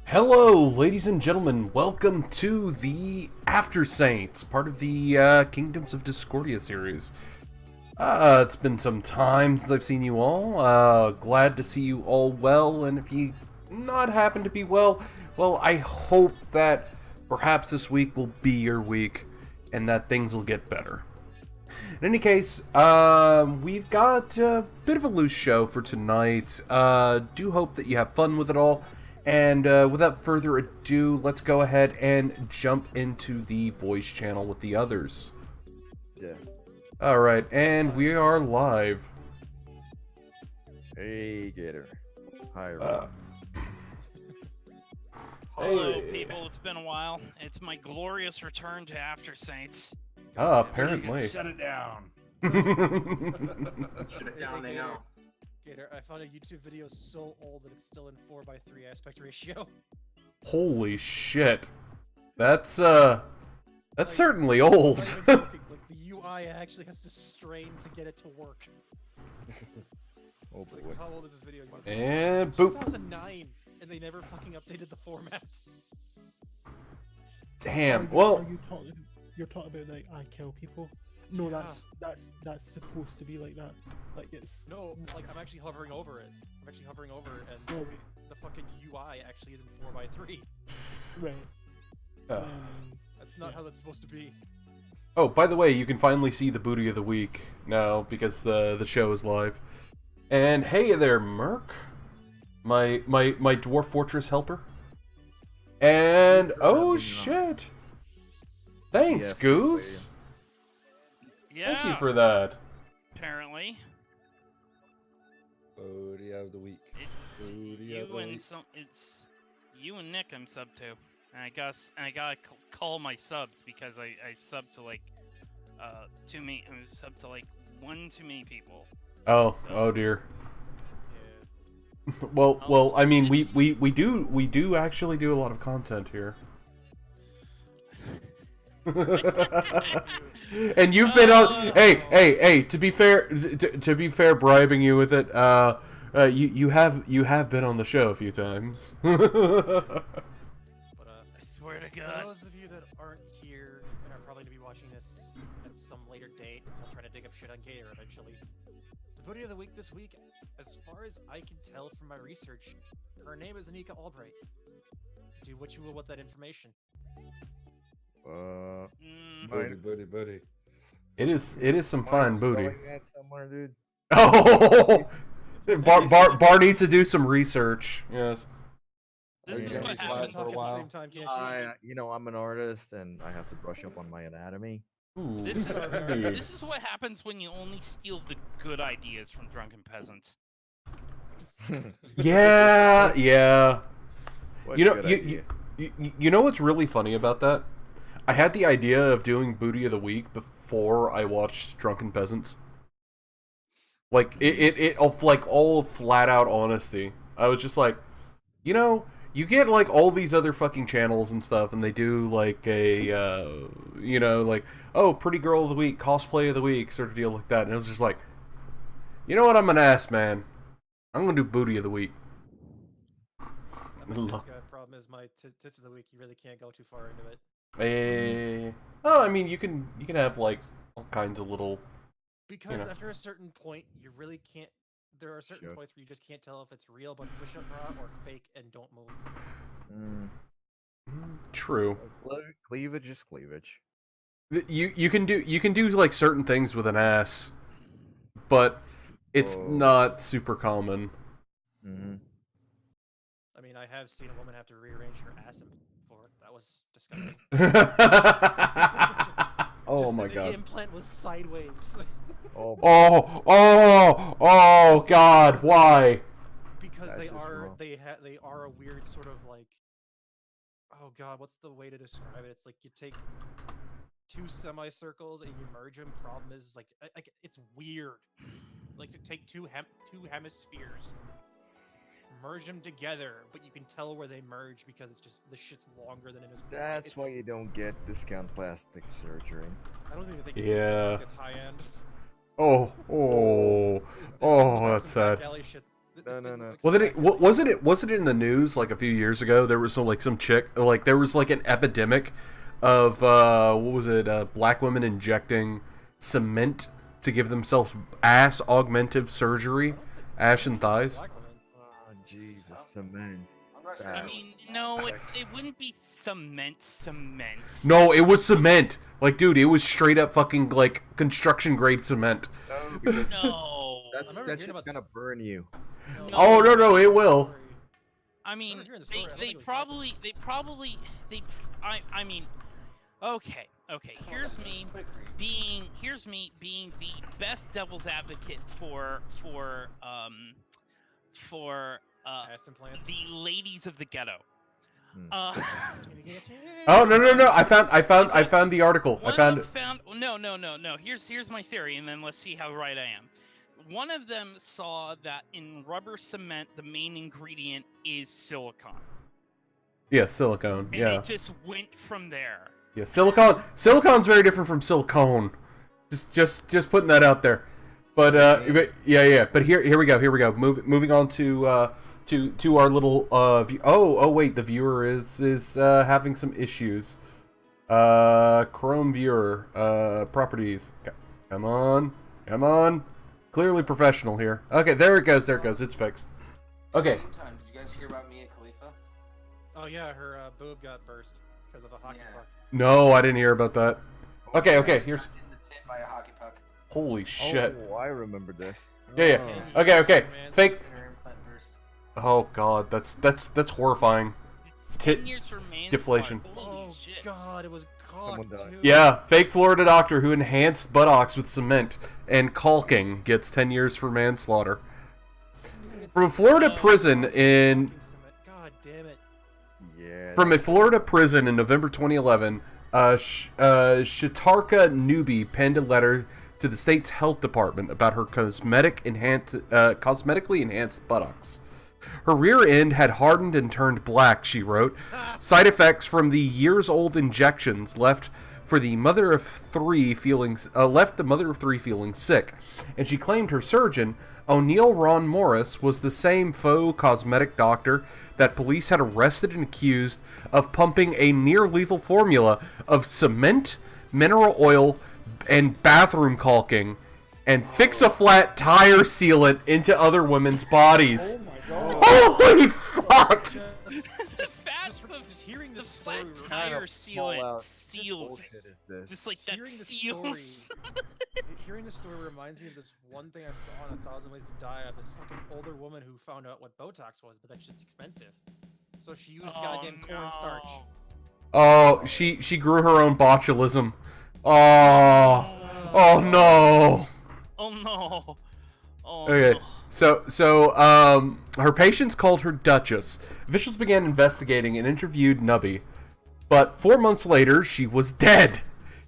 Hello, ladies and gentlemen. Welcome to the After Saints, part of the Kingdoms of Discordia series. It's been some time since I've seen you all. Glad to see you all well, and if you not happen to be well, I hope that perhaps this week will be your week, and that things will get better. In any case, we've got a bit of a loose show for tonight. Do hope that you have fun with it all. And without further ado, let's go ahead and jump into the voice channel with the others. Yeah. Alright, and we are live. Hey, Gator. Hi, everyone. Hello, people. It's been a while. It's my glorious return to After Saints. Apparently. Shut it down. Shut it down, they know. Gator, I found a YouTube video so old that it's still in 4:3 aspect ratio. Holy shit. That's certainly I'm old. not even joking, like, the UI actually has to strain to get it to work. Oh boy. Like, how old is this video? And It's boop. 2009, and they never fucking updated the format. Damn. Are Well, you're talking about like I kill people. No, Yeah. that's supposed to be like that. Like it's No, like, I'm actually hovering over it. I'm actually hovering over it, and Oh. the fucking UI actually isn't 4:3. right. uh, That's not how that's supposed to be. oh, by the way, you can finally see the booty of the week now because the show is live. And hey there, Merc, my dwarf fortress helper. And oh shit! Thanks, Yeah, Goose. Yeah. Thank you for that. Apparently, Booty of the week. Booty of you the and week. it's you and Nick I'm sub to, and I gotta call my subs because I subbed to like too many. I subbed to like one too many people. Oh dear. Yeah. Well, I mean, we do actually do a lot of content here. And you've been on. Hey! To be fair, bribing you with it. You have been on the show a few times. But I swear to for God. those of you that aren't here and are probably gonna be watching this at some later date, I'll try to dig up shit on Gator eventually. The booty of the week this week, as far as I can tell from my research, her name is Anika Albright. Do what you will with that information. Mm, Booty. It is some fine booty. That somewhere, dude. Oh, Bar needs to do some research. Yes. this is Yeah, what he's Talk happens. at the same time, can't you? I'm an artist and I have to brush up on my anatomy. Ooh. This is Hey. this is what happens when you only steal the good ideas from drunken peasants. Yeah. What You know, good you, idea. you know what's really funny about that? I had the idea of doing Booty of the Week before I watched Drunken Peasants. Like, it like, all flat out honesty. I was just like, you know, you get, like, all these other fucking channels and stuff, and they do, like, you know, like, oh, Pretty Girl of the Week, Cosplay of the Week, sort of deal like that. And it was just like, you know what, I'm an ass, man. I'm gonna do Booty of the Week. This problem is my tits of the week. You really can't go too far into it. Oh, I mean, you can have, like, all kinds of little... Because know. after a certain point, you really can't. There are certain Sure. points where you just can't tell if it's real but push-up bra or fake and don't move. True. Cleavage is cleavage. You can do like certain things with an ass, but it's Oh. not super common. Mm-hmm. I mean, I have seen a woman have to rearrange her ass before. That was disgusting. Oh Just my the god. implant was sideways. Oh, Oh god, why? Because That's they just are wrong. they are a weird sort of like, oh god, what's the way to describe it? It's like you take two semicircles and you merge them. Problem is like it's weird. Like to take two hemispheres, merge them together, but you can tell where they merge because it's just the shit's longer than it is. That's it's, why you don't get discount plastic surgery. I don't think they can Yeah. it's high end. Oh, This is that's some back sad. alley shit. No, This no, didn't no. look Well, then expected. wasn't it in the news like a few years ago? There was some chick, like there was like an epidemic of what was it? Black women injecting cement to give themselves ass augmentive surgery, ass and thighs. Black woman. Oh, Jesus, cement. I'm not sure. I That- mean, no, it wouldn't be cement. No, it was cement. Like, dude, it was straight up fucking like construction grade cement. No, because No. that's remember that hearing shit's about gonna this. burn you. No. Oh no, it will. Story. I mean, hearing the story. I don't think they it was black probably, I mean, okay. Here's me being the best devil's advocate for Ass implants. the ladies of the ghetto. Hmm. Oh no! I found the article. I One found of it. them found no. Here's my theory, and then let's see how right I am. One of them saw that in rubber cement, the main ingredient is silicone, Yeah, silicone. and Yeah, it just went from there. yeah. Silicone's very different from silicone. Just putting that out there. But yeah. But here we go. Moving on to our little oh wait, the viewer is having some issues. Chrome viewer properties. Come on. Clearly professional here. Okay, there it goes. It's fixed. Okay. Meantime, did you guys hear about Mia Khalifa? Oh yeah, her boob got burst because of a hockey Yeah. puck. No, I didn't hear about that. Okay. She Here's. got hit in the tit by a hockey puck. Holy shit. Oh, I remember this. Yeah. Oh. Okay. Fake. Her implant burst. Oh god, that's horrifying. It's Tit 10 years for manslaughter. deflation. Oh Holy shit. god, it was Someone cocked died. too. Yeah, fake Florida doctor who enhanced buttocks with cement and caulking gets 10 years for manslaughter. From a Florida prison in God damn it. Yeah. From a Florida prison in November 2011, Shatarka Newby penned a letter to the state's health department about her cosmetically enhanced buttocks. Her rear end had hardened and turned black, she wrote. Side effects from the years-old injections left the mother of three feeling sick, and she claimed her surgeon, O'Neill Ron Morris, was the same faux cosmetic doctor that police had arrested and accused of pumping a near-lethal formula of cement, mineral oil, and bathroom caulking, and fix-a-flat tire sealant into other women's bodies. Holy fuck! Just hearing The this story. flat kind tire of sealant fallout seals. bullshit is this? Just like that Hearing the seals. Hearing the story reminds me of this one thing I saw on 1,000 Ways to Die of this fucking older woman who found out what Botox was, but that shit's expensive. So she used goddamn cornstarch. Oh, she grew her own botulism. Oh no. Oh no. Oh Okay. no. So, her patients called her Duchess. Officials began investigating and interviewed Nubby. But 4 months later, she was dead.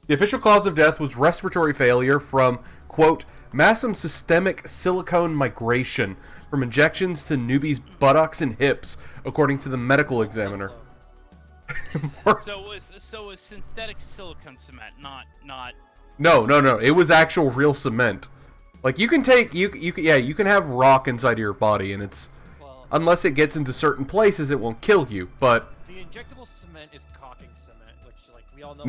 The official cause of death was respiratory failure from, quote, massive systemic silicone migration from injections to Newby's buttocks and hips, according to the medical examiner. So it was synthetic silicone cement, not No. It was actual real cement. Like you can have rock inside of your body, and it's Well, unless it gets into certain places, it won't kill you. But the injectable cement is caulking cement, which like we all know.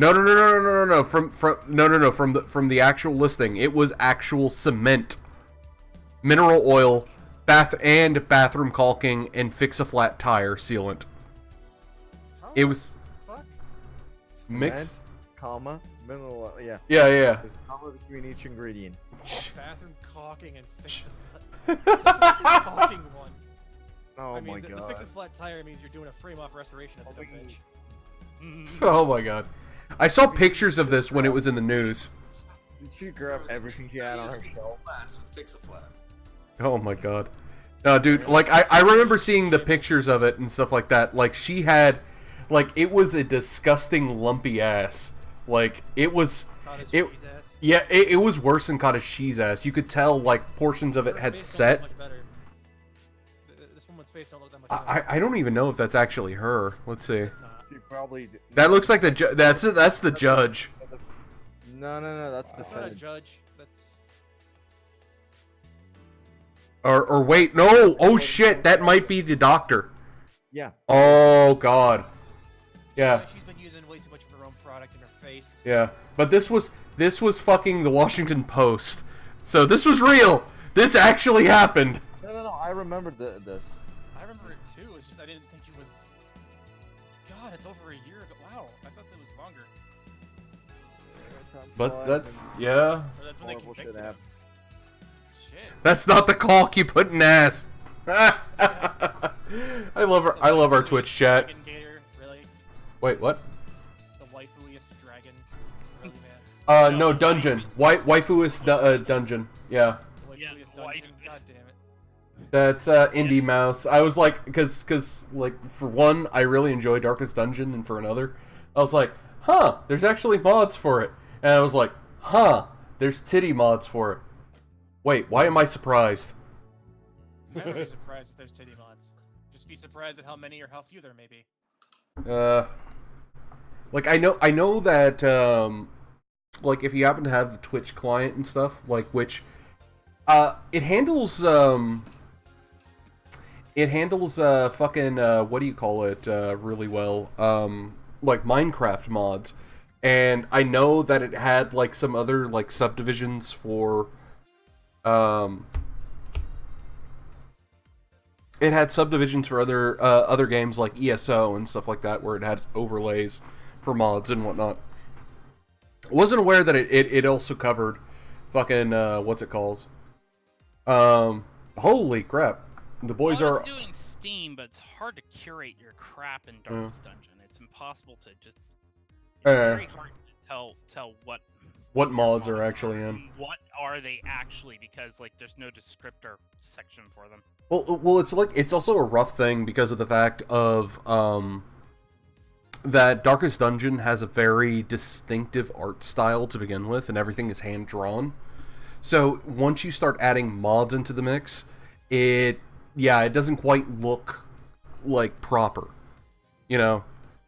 no. From the actual listing, it was actual cement, mineral oil, bathroom caulking, and fix-a-flat tire sealant. How It the was fuck? mix. Cement, comma, mineral oil. Yeah. Yeah. There's a comma between each ingredient. Bathroom caulking and fix a flat caulking one. Oh I mean, my the god. fix a flat tire means you're doing a frame off restoration at the dump bench. Oh my god. I saw pictures of this when it was in the news. Did she grab everything she had on her shelf? Flats with fix a flat. Oh my god. No, dude, like, I remember seeing the pictures of it and stuff like that. Like, she had, like, it was a disgusting lumpy ass. Like, it was, Cottage it, cheese ass. yeah, it was worse than cottage cheese ass. You could tell, like, portions of it Her had face don't set. look much better. This woman's face don't look that much better. I don't even know if that's actually her. Let's see. It's not. She probably. That looks like the that's the judge. No, that's That's not a defendant. judge. That's Or wait, no! Oh shit, that might be the doctor. Yeah. Oh god. Yeah, She's been using way too much of her own product in her face. yeah. But this was fucking the Washington Post. So this was real! This actually happened! No. I remember this. I remember it too. It's just I didn't think it was. God, it's over a year ago. Wow, I thought that was longer. But that's, yeah. Or that's when they Horrible shit convicted him. happened. Shit. That's not the caulk you put in ass! I love our Twitch chat. Dragon Gator, really? Wait, what? The waifuiest dragon, really, man. No, dungeon. Waifu is dungeon. Yeah. The Yeah, waifuiest waifu, dungeon. yeah. God damn it. That's Indie Mouse. I was like, cause like for one, I really enjoy Darkest Dungeon, and for another, I was like, huh, there's actually mods for it, and I was like, huh, there's titty mods for it. Wait, why am I surprised? I'm never surprised if there's titty mods. Just be surprised at how many or how few there may be. Like I know that like if you happen to have the Twitch client and stuff, like which it handles fucking what do you call it really well, like Minecraft mods, and I know that it had like some other like subdivisions for it had subdivisions for other games like ESO and stuff like that, where it had overlays for mods and whatnot. Wasn't aware that it also covered fucking what's it called? Holy crap! The boys Well, I are. was doing Steam, but it's hard to curate your crap in Darkest Dungeon. It's impossible to just. It's very hard to tell what Mods your are actually in. and what are they actually, because like there's no descriptor section for them. Well, it's also a rough thing because of the fact of that Darkest Dungeon has a very distinctive art style to begin with, and everything is hand drawn. So once you start adding mods into the mix, it doesn't quite look like proper. You know,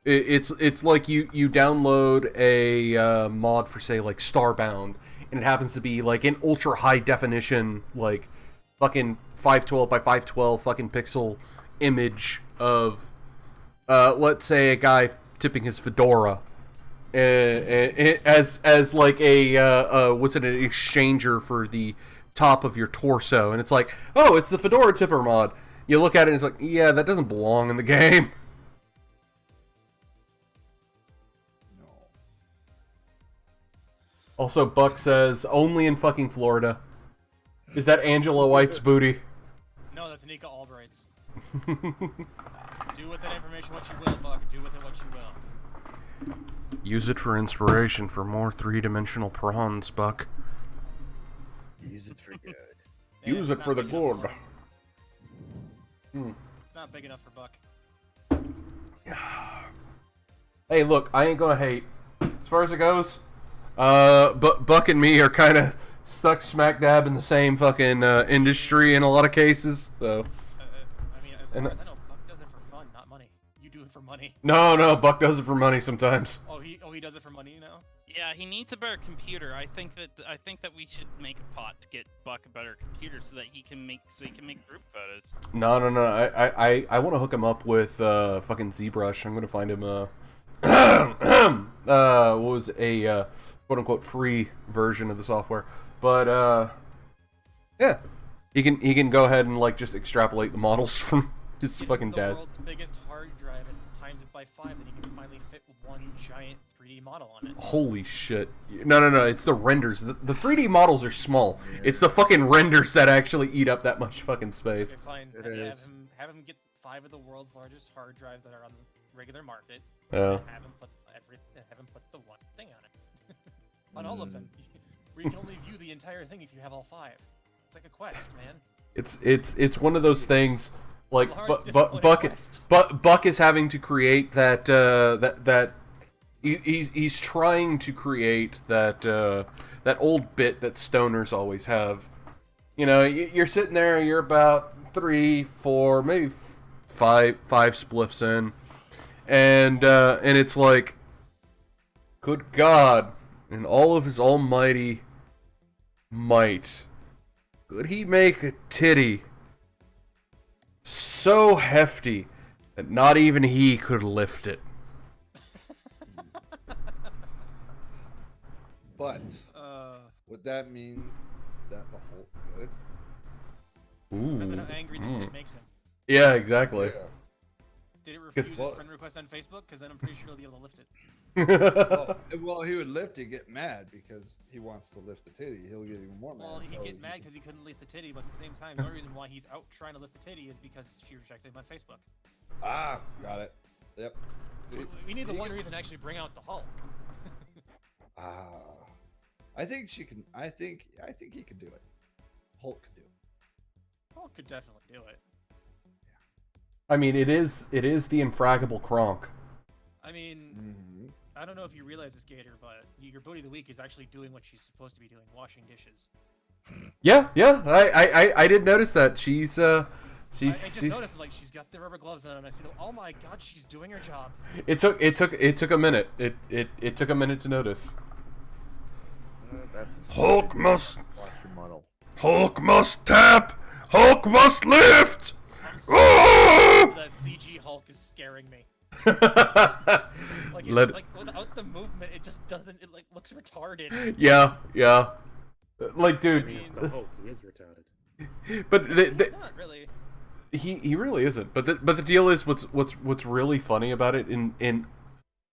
it's like you download a mod for, say, like Starbound, and it happens to be like an ultra high definition, like fucking 512 by 512 fucking pixel image of let's say a guy tipping his fedora as like a what's it, an exchanger for the top of your torso, and it's like, oh, it's the fedora tipper mod. You look at it and it's like, yeah, that doesn't belong in the game. Also, Buck says only in fucking Florida. Is that Angela White's booty? No, that's Nika Albright's. Do with that information what you will, Buck. Do with it what you will. Use it for inspiration for more three-dimensional prawns, Buck. Use it for good. Man, Use it's it for the not big enough good. It's not big enough for Buck. Hey, look, I ain't gonna hate. As far as it goes, but Buck and me are kind of stuck smack dab in the same fucking industry in a lot of cases. So I mean, as far as I know, Buck does it for fun, not money. You do it for money. no, Buck does it for money sometimes. Oh, he does it for money now. Yeah, he needs a better computer. I think that we should make a pot to get Buck a better computer so that he can make group photos. No. I want to hook him up with fucking ZBrush. I'm gonna find him what was a quote unquote free version of the software, but yeah, he can go ahead and like just extrapolate the models from his Get fucking the DAS. world's biggest hard drive and times it by 5, then you can finally fit one giant 3D model on it. Holy shit! No, it's the renders. The 3D models are small. It's the fucking renders that actually eat up that much fucking space. Okay, fine. It Have is. him get 5 of the world's largest hard drives that are on the regular market. Yeah. And have him put the one thing on it. On all of them. Where you can only view the entire thing if you have all 5. It's like a quest, man. It's one of those things. Like Well, hard to display a Buck is having to create that he's trying to create that old bit that stoners always have. You know, you're sitting there, you're about 3, 4, maybe 5 spliffs in, and it's like, good God, in all of his almighty might, could he make a titty so hefty that not even he could lift it? But would that mean that the Hulk could? Depends on Ooh. how angry the tit makes him. Yeah, exactly. Yeah. Did it refuse his Well- friend request on Facebook? Because then I'm pretty sure he'll be able to lift it. Well, he would lift it, get mad because he wants to lift the titty. He'll get even more mad. Well, he'd so get mad because he couldn't lift the titty, but at the same time, the only reason why he's out trying to lift the titty is because she rejected him on Facebook. Ah, got it. Yep. See, We need the he one can- reason to actually bring out the Hulk. Ah, I think she can. I think he could do it. Hulk could do it. Hulk could definitely do it. I mean, it is the infraggable Kronk. I mean, Mm-hmm. I don't know if you realize this, Gator, but your booty of the week is actually doing what she's supposed to be doing, washing dishes. Yeah, I did notice that. She's I just noticed, like, she's got the rubber gloves on, and I said, "Oh my God, she's doing her job." It took a minute. It took a minute to notice. That's a Hulk must Watch your muddle. Hulk must tap. Hulk must lift. I'm Ah! sorry, that CG Hulk is scaring me. Like, Let- like without the movement, it just doesn't. It like looks retarded. Yeah. Like, I dude. mean, it's the Hulk. He is retarded. But Not really. he really isn't. But the deal is, what's really funny about it, in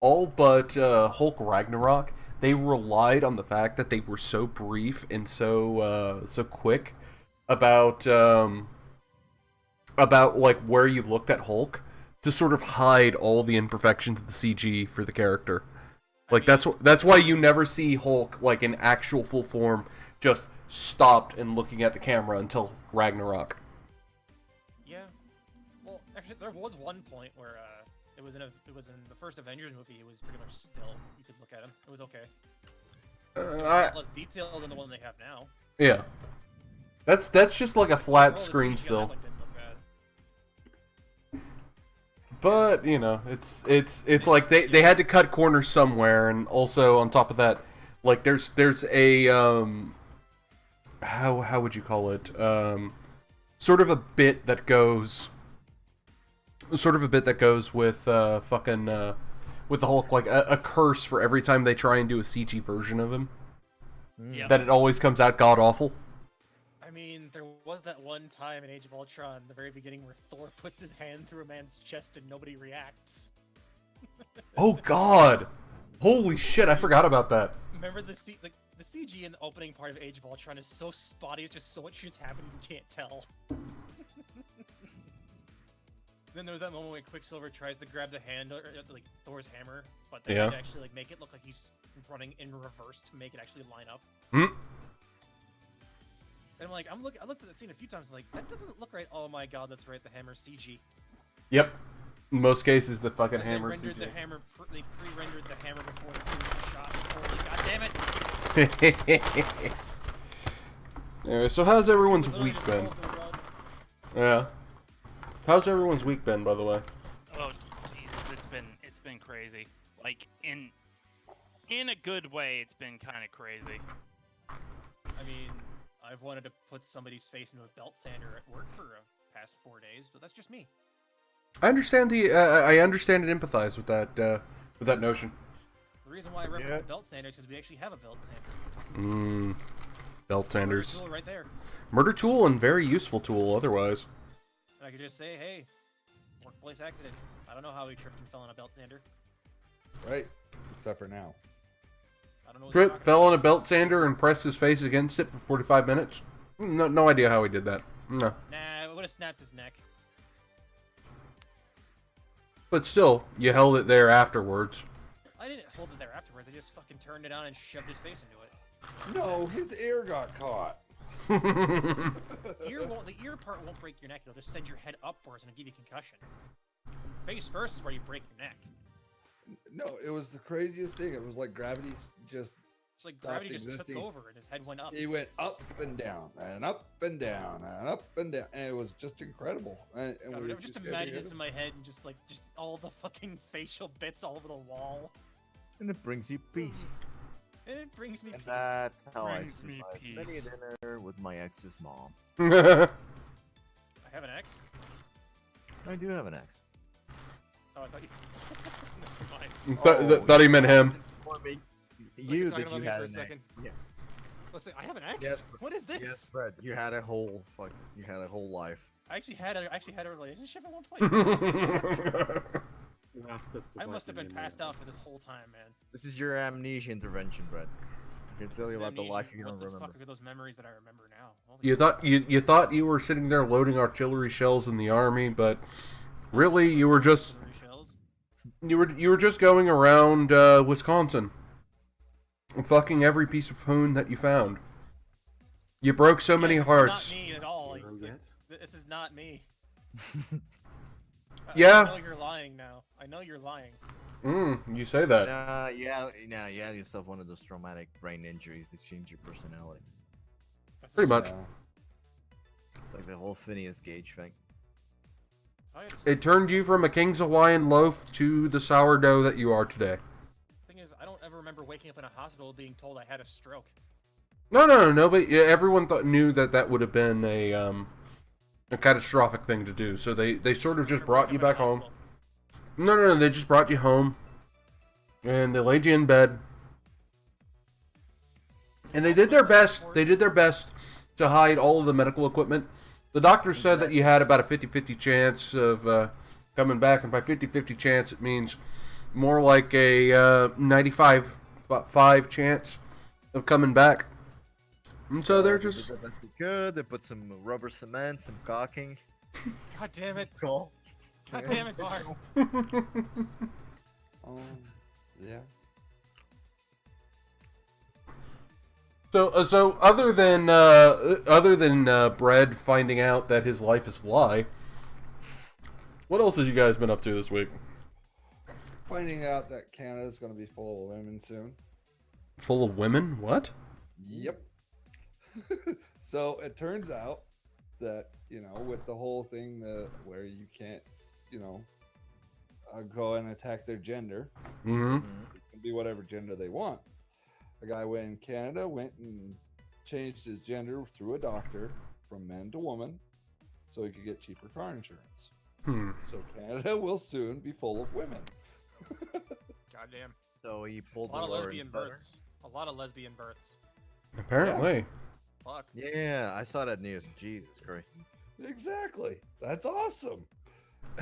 all but Hulk Ragnarok, they relied on the fact that they were so brief and so quick about like where you looked at Hulk to sort of hide all the imperfections of the CG for the character. Like, that's why you never see Hulk like in actual full form just stopped and looking at the camera until Ragnarok. Yeah. Well, actually, there was one point where it was in the first Avengers movie. It was pretty much still. You could look at him. It was okay. It was a lot less detailed than the one they have now. Yeah. That's just like a flat Well, the screen CG on that still. one didn't look bad. But, you know, it's like they had to cut corners somewhere, and also on top of that, like there's a how would you call it? Sort of a bit that goes with with the Hulk, like a curse for every time they try and do a CG version of him. Yep. That it always comes out god awful. I mean, there was that one time in Age of Ultron, the very beginning, where Thor puts his hand through a man's chest and nobody reacts. Oh god. Holy shit, I forgot about that. Remember the CG in the opening part of Age of Ultron is so spotty, it's just so much shit's happening you can't tell. Then there was that moment when Quicksilver tries to grab the hand, or like Thor's hammer, but they Yeah. actually like make it look like he's running in reverse to make it actually line up. Hmm. And I'm like, I looked at that scene a few times, like, that doesn't look right. Oh my God, that's right, the hammer's CG. Yep. In most cases, the fucking They hammer. rendered the hammer. They pre-rendered the hammer before the scene was shot. Holy goddamn it! Anyway, so how's everyone's Literally week just been? rolled the rug. Yeah. How's everyone's week been, by the way? Oh Jesus, it's been crazy. Like in a good way, it's been kind of crazy. I mean, I've wanted to put somebody's face into a belt sander at work for the past 4 days, but that's just me. I understand I understand and empathize with that notion. The reason why I reference Yeah. the belt sander is because we actually have a belt sander. Belt sanders. Tool right there. Murder tool and very useful tool otherwise. And I could just say, hey, workplace accident. I don't know how he tripped and fell on a belt sander. Right? Except for now. I don't know what you're Trip talking fell on a belt sander and pressed his face against it for 45 minutes. No idea how he did that. No. about. Nah, it would have snapped his neck. But still, you held it there afterwards. I didn't hold it there afterwards. I just fucking turned it on and shoved his face into it. No, his ear got caught. The ear part won't break your neck. It'll just send your head upwards and give you concussion. Face first is where you break your neck. No, it was the craziest thing. It was like gravity just It's like stopped gravity just existing. took over and his head went up. He went up and down and up and down and up and down, and it was just incredible. And God, we I'm were just getting imagining hit this in my head and just all the fucking facial bits all over the wall. And it brings you peace. It brings me And peace. that's how I Brings me survived many a peace. dinner with my ex's mom. I have an X. I do have an ex. Oh, I thought you. Never mind. Thought he meant him. You talking that about you me had for a an second. ex. Yeah. Let's say I have an X. Yes, What is this? Yes, Fred. You had a whole life. I actually had a relationship at one point. You asked us to I wipe must have your been memory passed of out for this whole time, man. This is your amnesia intervention, Brett. I can tell This you is about the amnesia. life you don't What the remember. fuck are those memories that I remember now? Holy You thought you were sitting there loading artillery shells in the army, but really you were just shells. you were just going around Wisconsin, and fucking every piece of food that you found. You broke so many This hearts. is not me at all. Zero yet? This is not me. Yeah. I know you're lying now. I know you're lying. You say that. You had yourself one of those traumatic brain injuries that change your personality. That's Pretty just- much. Like the whole Phineas Gage thing. I had It turned you from a King's Hawaiian loaf to the sourdough that you are today. Thing is, I don't ever remember waking up in a hospital being told I had a stroke. No, but yeah, everyone knew that would have been a catastrophic thing to do. So they sort of just brought you back home. No, they just brought you home, and they laid you in bed, and they did their best. They did their best to hide all of the medical equipment. The doctor said that you had about a 50-50 chance of coming back, and by 50-50 chance, it means more like a 95.5 chance of coming back. And so they're They just did the best they could. They put some rubber cement, some caulking. God damn it! Cool. God damn it, Bart! Yeah. So other than Brad finding out that his life is a lie, what else have you guys been up to this week? Finding out that Canada's going to be full of women soon. Full of women? What? Yep. So it turns out that, with the whole thing where you can't, go and attack their gender, Mm-hmm. it can be whatever gender they want. A guy in Canada went and changed his gender through a doctor from man to woman so he could get cheaper car insurance. So Canada will soon be full of women. Goddamn. So he A pulled lot the of Lawrence lesbian Feather. births. A lot of lesbian births. Apparently. Fuck. Yeah, I saw that news. Jesus Christ. Exactly. That's awesome.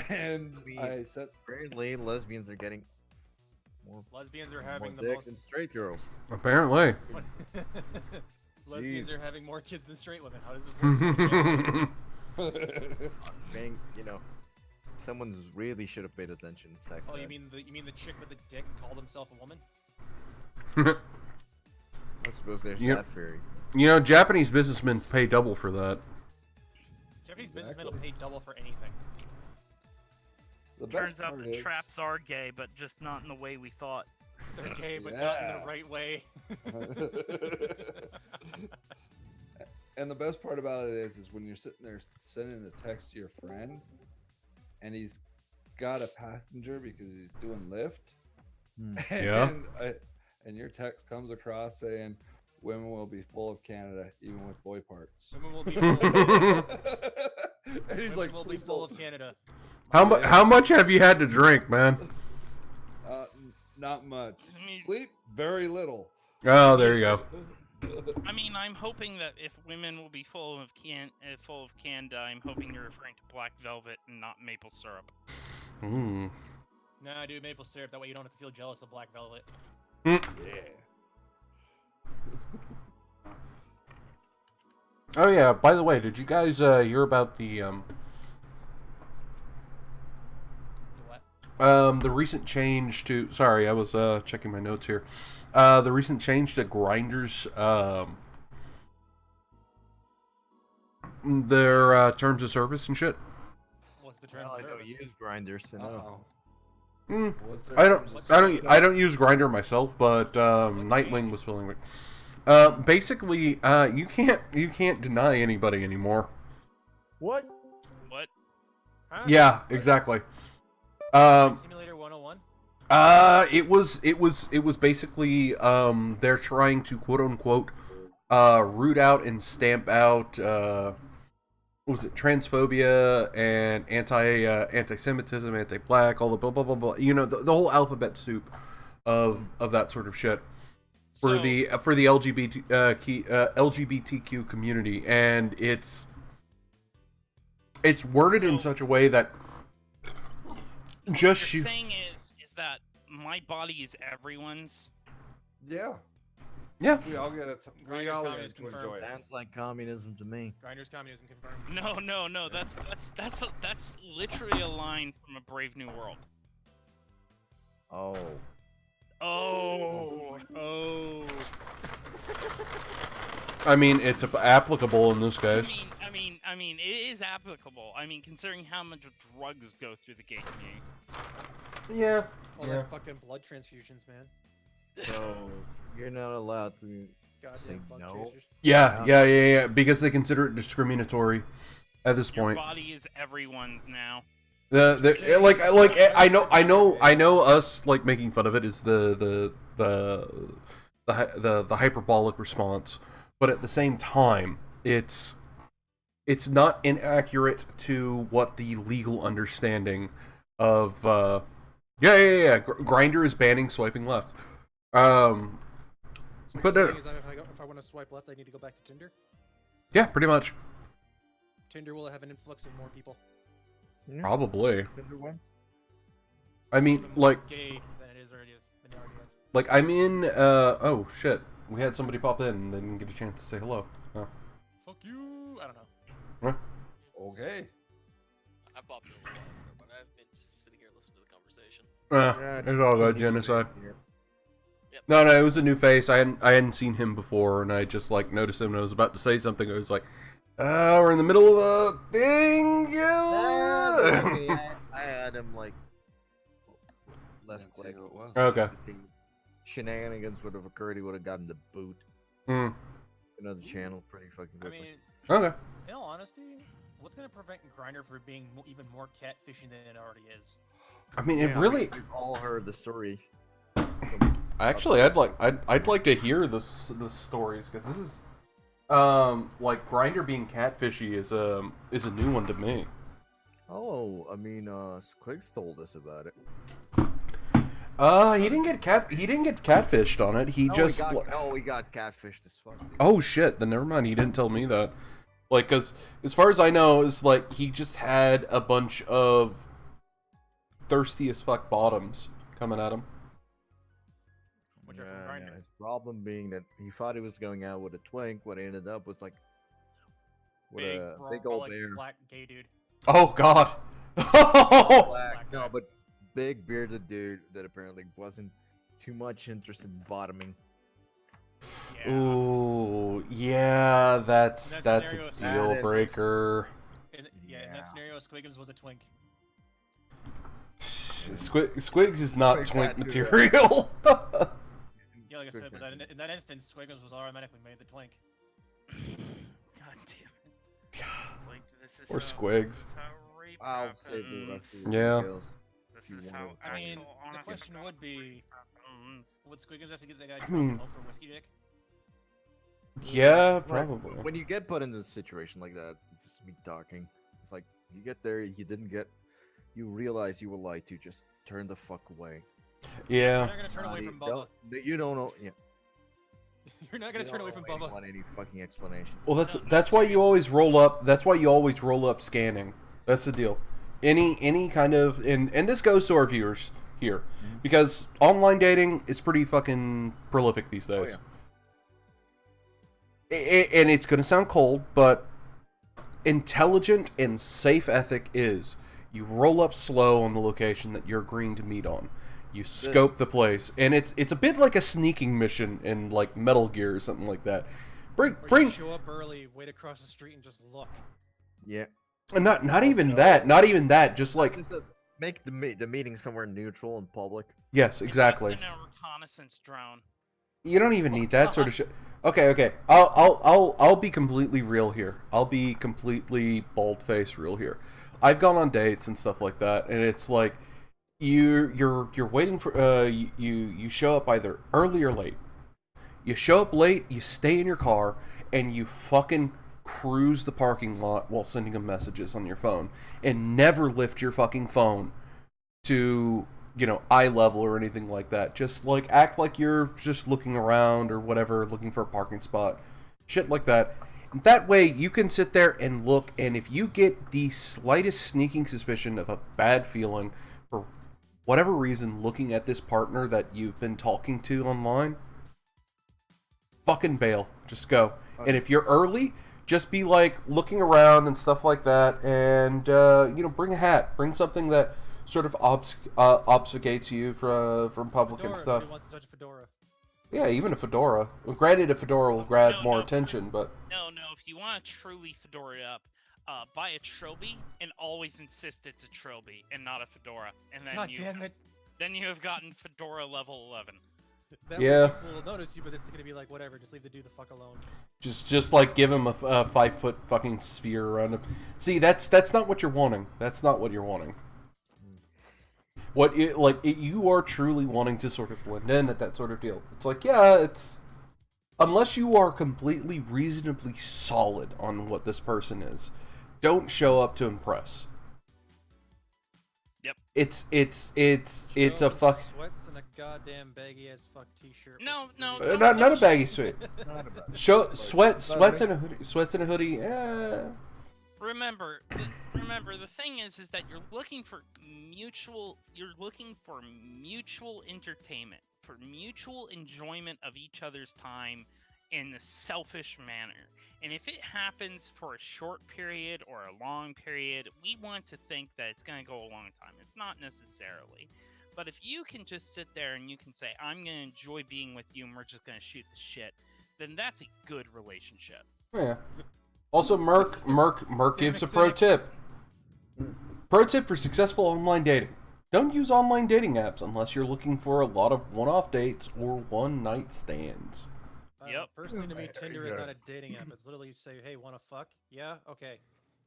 And I said, Apparently, lesbians are getting more, Lesbians are more having the dick than most. straight girls. Apparently. Lesbians Jeez. are having more kids than straight women. How does this work? I think, someone's really should have paid attention to sex. Oh, ed. you mean the chick with the dick called himself a woman? I suppose there's Yep. that theory. Japanese businessmen pay double for that. Japanese businessmen will Exactly. pay double for anything. The best Turns out part the is- traps are gay, but just not in the way we thought. They're gay, but not in Yeah. the right way. And the best part about it is when you're sitting there sending a text to your friend, and he's got a passenger because he's doing Lyft, Yeah. and your text comes across saying, "Women will be full of Canada, even with boy parts." Women will be full And he's Women like, will be "Please full don't." of Canada. How much have you had to drink, man? Not much. I mean- Sleep very little. Oh, there you go. I mean, I'm hoping that if women will be full of Canada, I'm hoping you're referring to black velvet and not maple syrup. Ooh. Nah, dude, maple syrup. That way you don't have to feel jealous of black velvet. Yeah. Oh yeah. By the way, did you guys hear about the What? the recent change to? Sorry, I was checking my notes here. The recent change to Grindr's their terms of service and shit. What's the term Well, of I don't service? use grinders to know. Mm, What's their I terms of don't service? I don't use Grindr myself, but Nightwing was filling it. Basically, you can't deny anybody anymore. What? What? Huh? Yeah, exactly. Simulator 101? It was basically they're trying to quote unquote root out and stamp out what was it, transphobia and anti-Semitism, anti-black, all the blah blah blah blah. You know, the whole alphabet soup of that sort of shit for So- the LGBTQ community, and it's worded in So- such a way that just What you. you're saying is that my body is everyone's. Yeah, Yeah. we all get it. We Grinders all communist get to enjoy confirmed. it. Sounds like communism to me. Grinders communism confirmed. No. That's literally a line from A Brave New World. Oh. Oh. I mean, it's applicable in this case. I mean, it is applicable. I mean, considering how much drugs go through the gay community. Yeah. All that fucking blood transfusions, man. So you're not allowed to say Goddamn blood no. transfusions. Yeah, because they consider it discriminatory at this Your point. body is everyone's now. I know us like making fun of it is the hyperbolic response, but at the same time, it's not inaccurate to what the legal understanding of Grinder is banning swiping left. So what But you're saying is if I want to swipe left, I need to go back to Tinder. yeah, pretty much, Tinder will have an influx of more people. Yeah. probably. Tinder ones? I mean, Even like. more gay than it is already. Than it already is. Like, I'm in, oh, shit. We had somebody pop in and they didn't get a chance to say hello. Oh. Fuck you. I don't know. Okay. I popped in a little while ago, but I've been just sitting here listening to the conversation. It's all good, genocide. No, it was a new face. I hadn't seen him before, and I just, like, noticed him and I was about to say something. I was like, we're in the middle of a thing, I had him like left Didn't see click. who it was. Okay. To see shenanigans would have occurred, he would have gotten the boot. Hmm. Another channel, pretty fucking I quickly. mean, Okay. in all honesty, what's gonna prevent Grindr from being even more catfishing than it already is? I mean, it Yeah, really... We've all heard the story. Actually, I'd like to hear the stories, because this is... like, Grinder being catfishy is a new one to me. Oh, I mean, Squigs told us about it. He didn't get catfished on it. He just... we got catfished as fuck. Dude. Oh shit, then never mind, he didn't tell me that. Like, cause as far as I know, it's like he just had a bunch of thirsty as fuck bottoms coming at him. Which are from Grindr. His problem being that he thought he was going out with a twink, what ended up was like with a big old like, bear. black gay dude. Oh god. Black, no, but big bearded dude that apparently wasn't too much interested in bottoming. Yeah. Ooh, yeah, that's In that a scenario, deal that is- breaker. In that Yeah. scenario, Squiggums was a twink. Squigs is not Squigs twink had to, material. Yeah, like I said, but in that instance, Squiggums was automatically made the twink. God damn it. It's like, this is Or how- Squigs. this is how rape I'll save the happens. rest of the Yeah. details. This you is want how it. I mean, actual the honest question would be, happens. would Squiggums have to get that guy I drunk mean- and low for whiskey dick? Yeah, Like, probably. When you get put in a situation like that, it's just me talking. It's like you get there, you realize you were lied to. Just turn the fuck away. You're Yeah. not gonna turn away from Bubba. You don't know. Yeah. You're not gonna turn away from You don't Bubba. want any fucking explanation. Well, that's why you always roll up. That's why you always roll up scanning. That's the deal. Any kind of and this goes to our viewers here because online dating is pretty fucking prolific these days. yeah. And it's gonna sound cold, but intelligent and safe ethic is you roll up slow on the location that you're agreeing to meet on. You scope the place, and it's a bit like a sneaking mission in like Metal Gear or something like that. Or Bring you show up early, wait across the street, and just look. Yeah. not even that. Just like Just, make the meeting somewhere neutral and public. yes, exactly. Invest in a reconnaissance drone. You don't even need that sort of shit. Okay. I'll be completely real here. I'll be completely bald-faced real here. I've gone on dates and stuff like that, and it's like you're waiting for you show up either early or late. You show up late, you stay in your car, and you fucking cruise the parking lot while sending them messages on your phone, and never lift your fucking phone to, eye level or anything like that. Just like act like you're just looking around or whatever, looking for a parking spot, shit like that. And that way you can sit there and look, and if you get the slightest sneaking suspicion of a bad feeling for whatever reason looking at this partner that you've been talking to online, fucking bail. Just go. And if you're early, just be like looking around and stuff like that, and bring a hat, bring something that sort of obfuscates you from public Fedora, and stuff. nobody wants to touch a fedora. Yeah, even a fedora. Well, granted, a fedora will grab No, more no. attention, but No, if you want to truly fedora up, buy a trilby and always insist it's a trilby and not a fedora, and then God damn it! then you have gotten fedora level 11. That Yeah. way people will notice you, but it's gonna be like whatever. Just leave the dude the fuck alone. just like give him a 5-foot fucking sphere around him. See, that's not what you're wanting. That's not what you're wanting. You are truly wanting to sort of blend in at that sort of deal. It's like, yeah, it's unless you are completely reasonably solid on what this person is, don't show up to impress. Yep. It's a Show fuck. Sweats and a goddamn baggy ass fuck t-shirt. No, Not a baggy suit. Not about it. Show sweats in a hoodie. Sweats in a hoodie. Remember, the thing is that you're looking for mutual entertainment, for mutual enjoyment of each other's time in a selfish manner. And if it happens for a short period or a long period, we want to think that it's going to go a long time. It's not necessarily. But if you can just sit there and you can say, I'm going to enjoy being with you and we're just going to shoot the shit, then that's a good relationship. Yeah. Also, Merc gives a pro tip. Pro tip for successful online dating. Don't use online dating apps unless you're looking for a lot of one-off dates or one-night stands. Yep. Personally, to me, Tinder is not a dating app. It's literally you say, "Hey, wanna fuck? Yeah, okay."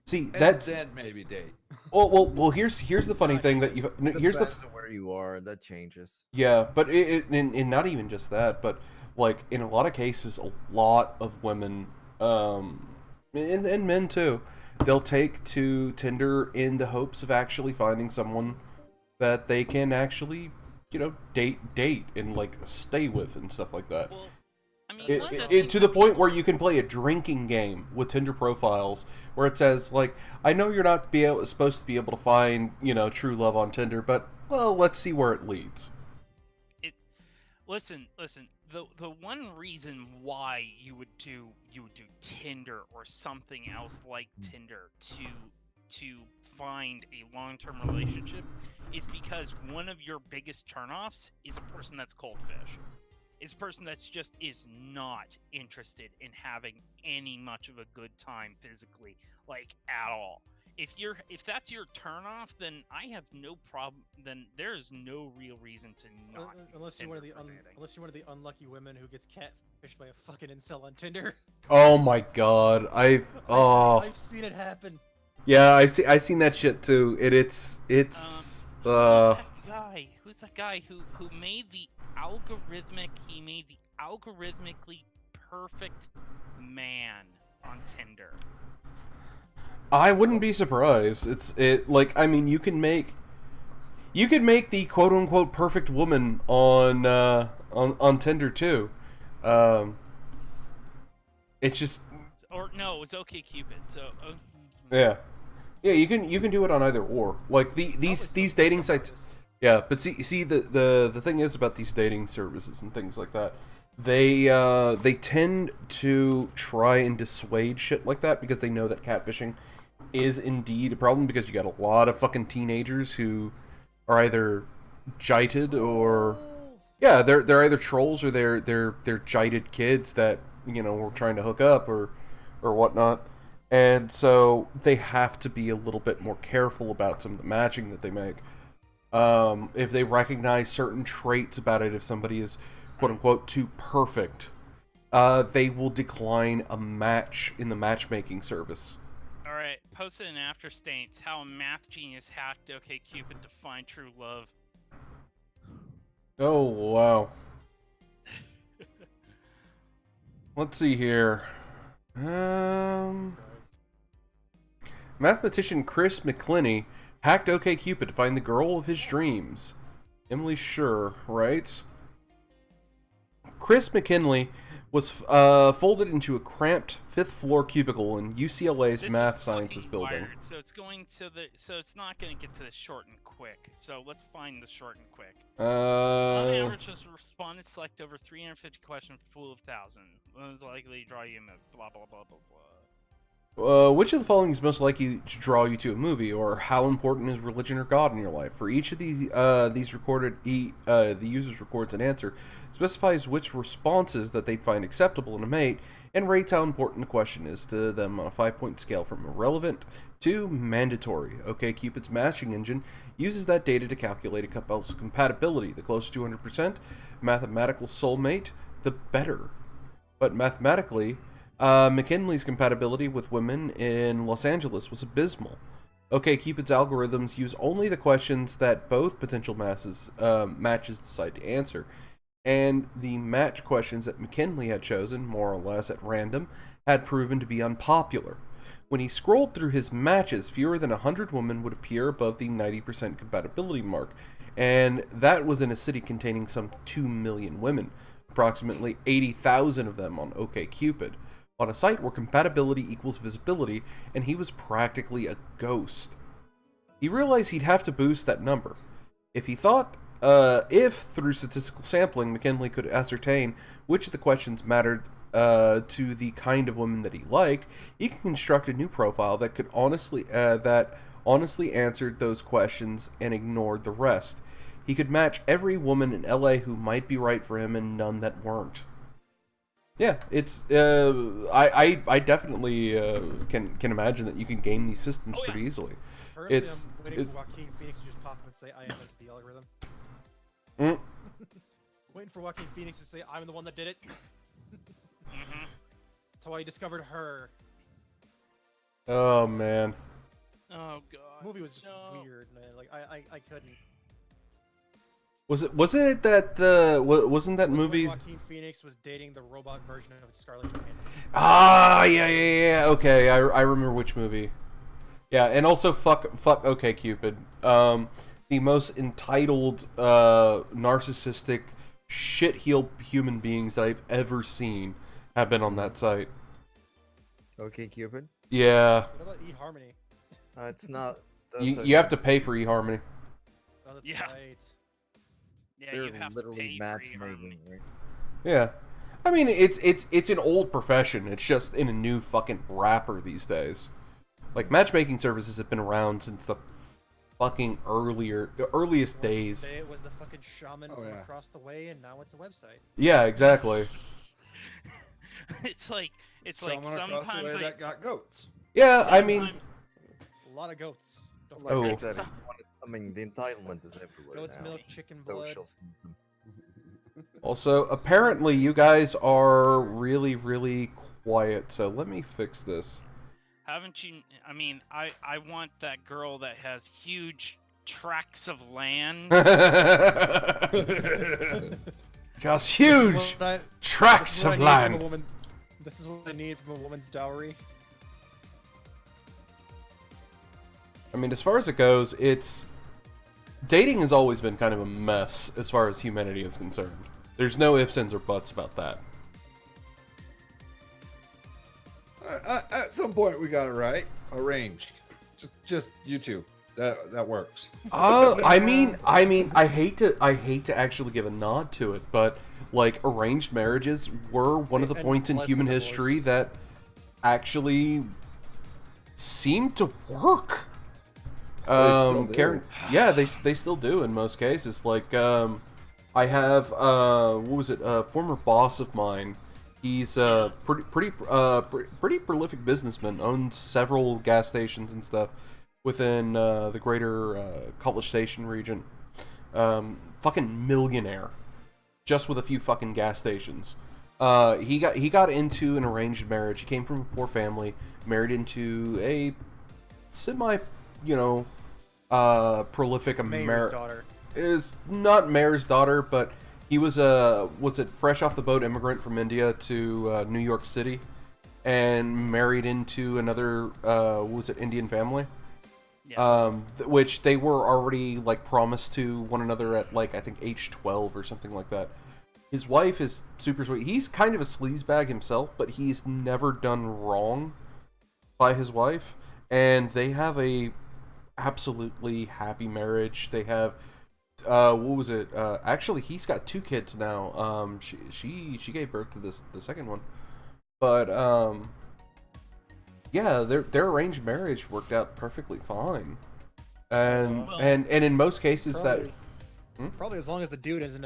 See, And that's then maybe date. well. Here's the funny thing that you here's the Depends on where you are. That changes. yeah, but and not even just that, but like in a lot of cases, a lot of women, and men too, they'll take to Tinder in the hopes of actually finding someone that they can actually, date and like stay with and stuff like that. Well, I mean, one of the To things the that point people- where you can play a drinking game with Tinder profiles where it says like, I know you're not supposed to be able to find true love on Tinder, but well, let's see where it leads. Listen. The one reason why you would do Tinder or something else like Tinder to find a long-term relationship is because one of your biggest turnoffs is a person that's cold fish. Is a person that's just is not interested in having any much of a good time physically, like at all. If that's your turnoff, then I have no problem. Then there is no real reason to not. Unless you're one of the unlucky women who gets catfished by a fucking incel on Tinder. Oh my god, I've seen it happen. yeah, I've seen that shit too. It's Who's that guy who made the algorithmically perfect man on Tinder? I wouldn't be surprised. You can make the quote unquote perfect woman on Tinder too. It's just Or no, it was OkCupid. So yeah, you can do it on either or. Like these dating sites. Yeah, but see the thing is about these dating services and things like that. They tend to try and dissuade shit like that because they know that catfishing is indeed a problem, because you got a lot of fucking teenagers who are either jilted or yeah, they're either trolls or they're jilted kids that were trying to hook up or whatnot, and so they have to be a little bit more careful about some of the matching that they make. If they recognize certain traits about it, if somebody is quote unquote too perfect, they will decline a match in the matchmaking service. Alright, posted in AFTERSAINTS how a math genius hacked OkCupid to find true love. Oh, wow. Let's see here. Mathematician Chris McClinney hacked OkCupid to find the girl of his dreams. Emily Schur writes, Chris McKinley was folded into a cramped fifth-floor cubicle in UCLA's This math is sciences fucking building. wired, so it's going to the. So it's not going to get to the short and quick. So let's find the short and quick. On average, just respondents select over 350 questions full of 1,000. Most likely to draw you a blah blah blah blah blah. Which of the following is most likely to draw you to a movie, or how important is religion or God in your life? For each of these recorded, the user records an answer, specifies which responses that they'd find acceptable in a mate, and rates how important the question is to them on a 5-point scale from irrelevant to mandatory. OkCupid's matching engine uses that data to calculate a couple's compatibility. The closer to 200% mathematical soulmate, the better. But mathematically, McKinley's compatibility with women in Los Angeles was abysmal. OkCupid's algorithms use only the questions that both potential matches decide to answer, and the match questions that McKinley had chosen, more or less at random, had proven to be unpopular. When he scrolled through his matches, fewer than 100 women would appear above the 90% compatibility mark, and that was in a city containing some 2 million women, approximately 80,000 of them on OkCupid. On a site where compatibility equals visibility, and he was practically a ghost. He realized he'd have to boost that number. If through statistical sampling, McKinley could ascertain which of the questions mattered to the kind of women that he liked, he could construct a new profile that could honestly answered those questions and ignored the rest. He could match every woman in LA who might be right for him and none that weren't. Yeah, it's I definitely can imagine that you can game these systems pretty easily. Personally, I'm waiting for Joaquin Phoenix to just pop up and say, I invented the algorithm. Waiting for Joaquin Phoenix to say, I'm the one that did it. That's how I discovered her. Oh, man. Oh god. The movie was just weird, man. Like, I couldn't. Wasn't it that wasn't that movie? Joaquin Phoenix was dating the robot version of Scarlett Johansson. Ah, yeah. Okay, I remember which movie. Yeah, and also fuck OkCupid. The most entitled, narcissistic, shit-heeled human beings that I've ever seen have been on that site. OkCupid? Yeah. What about eHarmony? It's not. You have to pay for eHarmony. Oh, that's Yeah. right. Yeah, They're you have literally to pay matchmaking, right? Yeah. I mean, it's an old profession. It's just in a new fucking wrapper these days. Like, matchmaking services have been around since the earliest days. It was the fucking shaman from across the way, and now it's a website. Yeah, exactly. It's like Someone across the sometimes way that got goats. Yeah, I mean, A lot of goats. Don't Like Oh. I said, I mean, the entitlement is everywhere Goat's now. milk, chicken blood. Social system. also, apparently you guys are really, really quiet, so let me fix this. Haven't you? I mean, I want that girl that has huge tracts of land. Just huge tracts of land. This is what I need from a woman's dowry. I mean, as far as it goes, dating has always been kind of a mess as far as humanity is concerned. There's no ifs, ands, or buts about that. At some point, we got it right. Arranged. Just you two. That works. I mean, I hate to actually give a nod to it, but like arranged marriages were one of the And points in less human of a history divorce. that actually seemed to work. still do. Karen, yeah, they still do in most cases. Like, I have what was it? A former boss of mine. He's a pretty prolific businessman. Owns several gas stations and stuff within the greater College Station region. Fucking millionaire, just with a few fucking gas stations. He got into an arranged marriage. He came from a poor family, married into a semi, prolific Mayor's American. daughter. is not mayor's daughter, but he was a fresh off the boat immigrant from India to New York City, and married into another Indian family. Yeah. Which they were already like promised to one another at like I think age 12 or something like that. His wife is super sweet. He's kind of a sleazebag himself, but he's never done wrong by his wife, and they have a absolutely happy marriage. They have what was it? Actually, he's got 2 kids now. She gave birth to the second one, but yeah, their arranged marriage worked out perfectly fine, and Well, and in most cases Probably, that probably as long as the dude isn't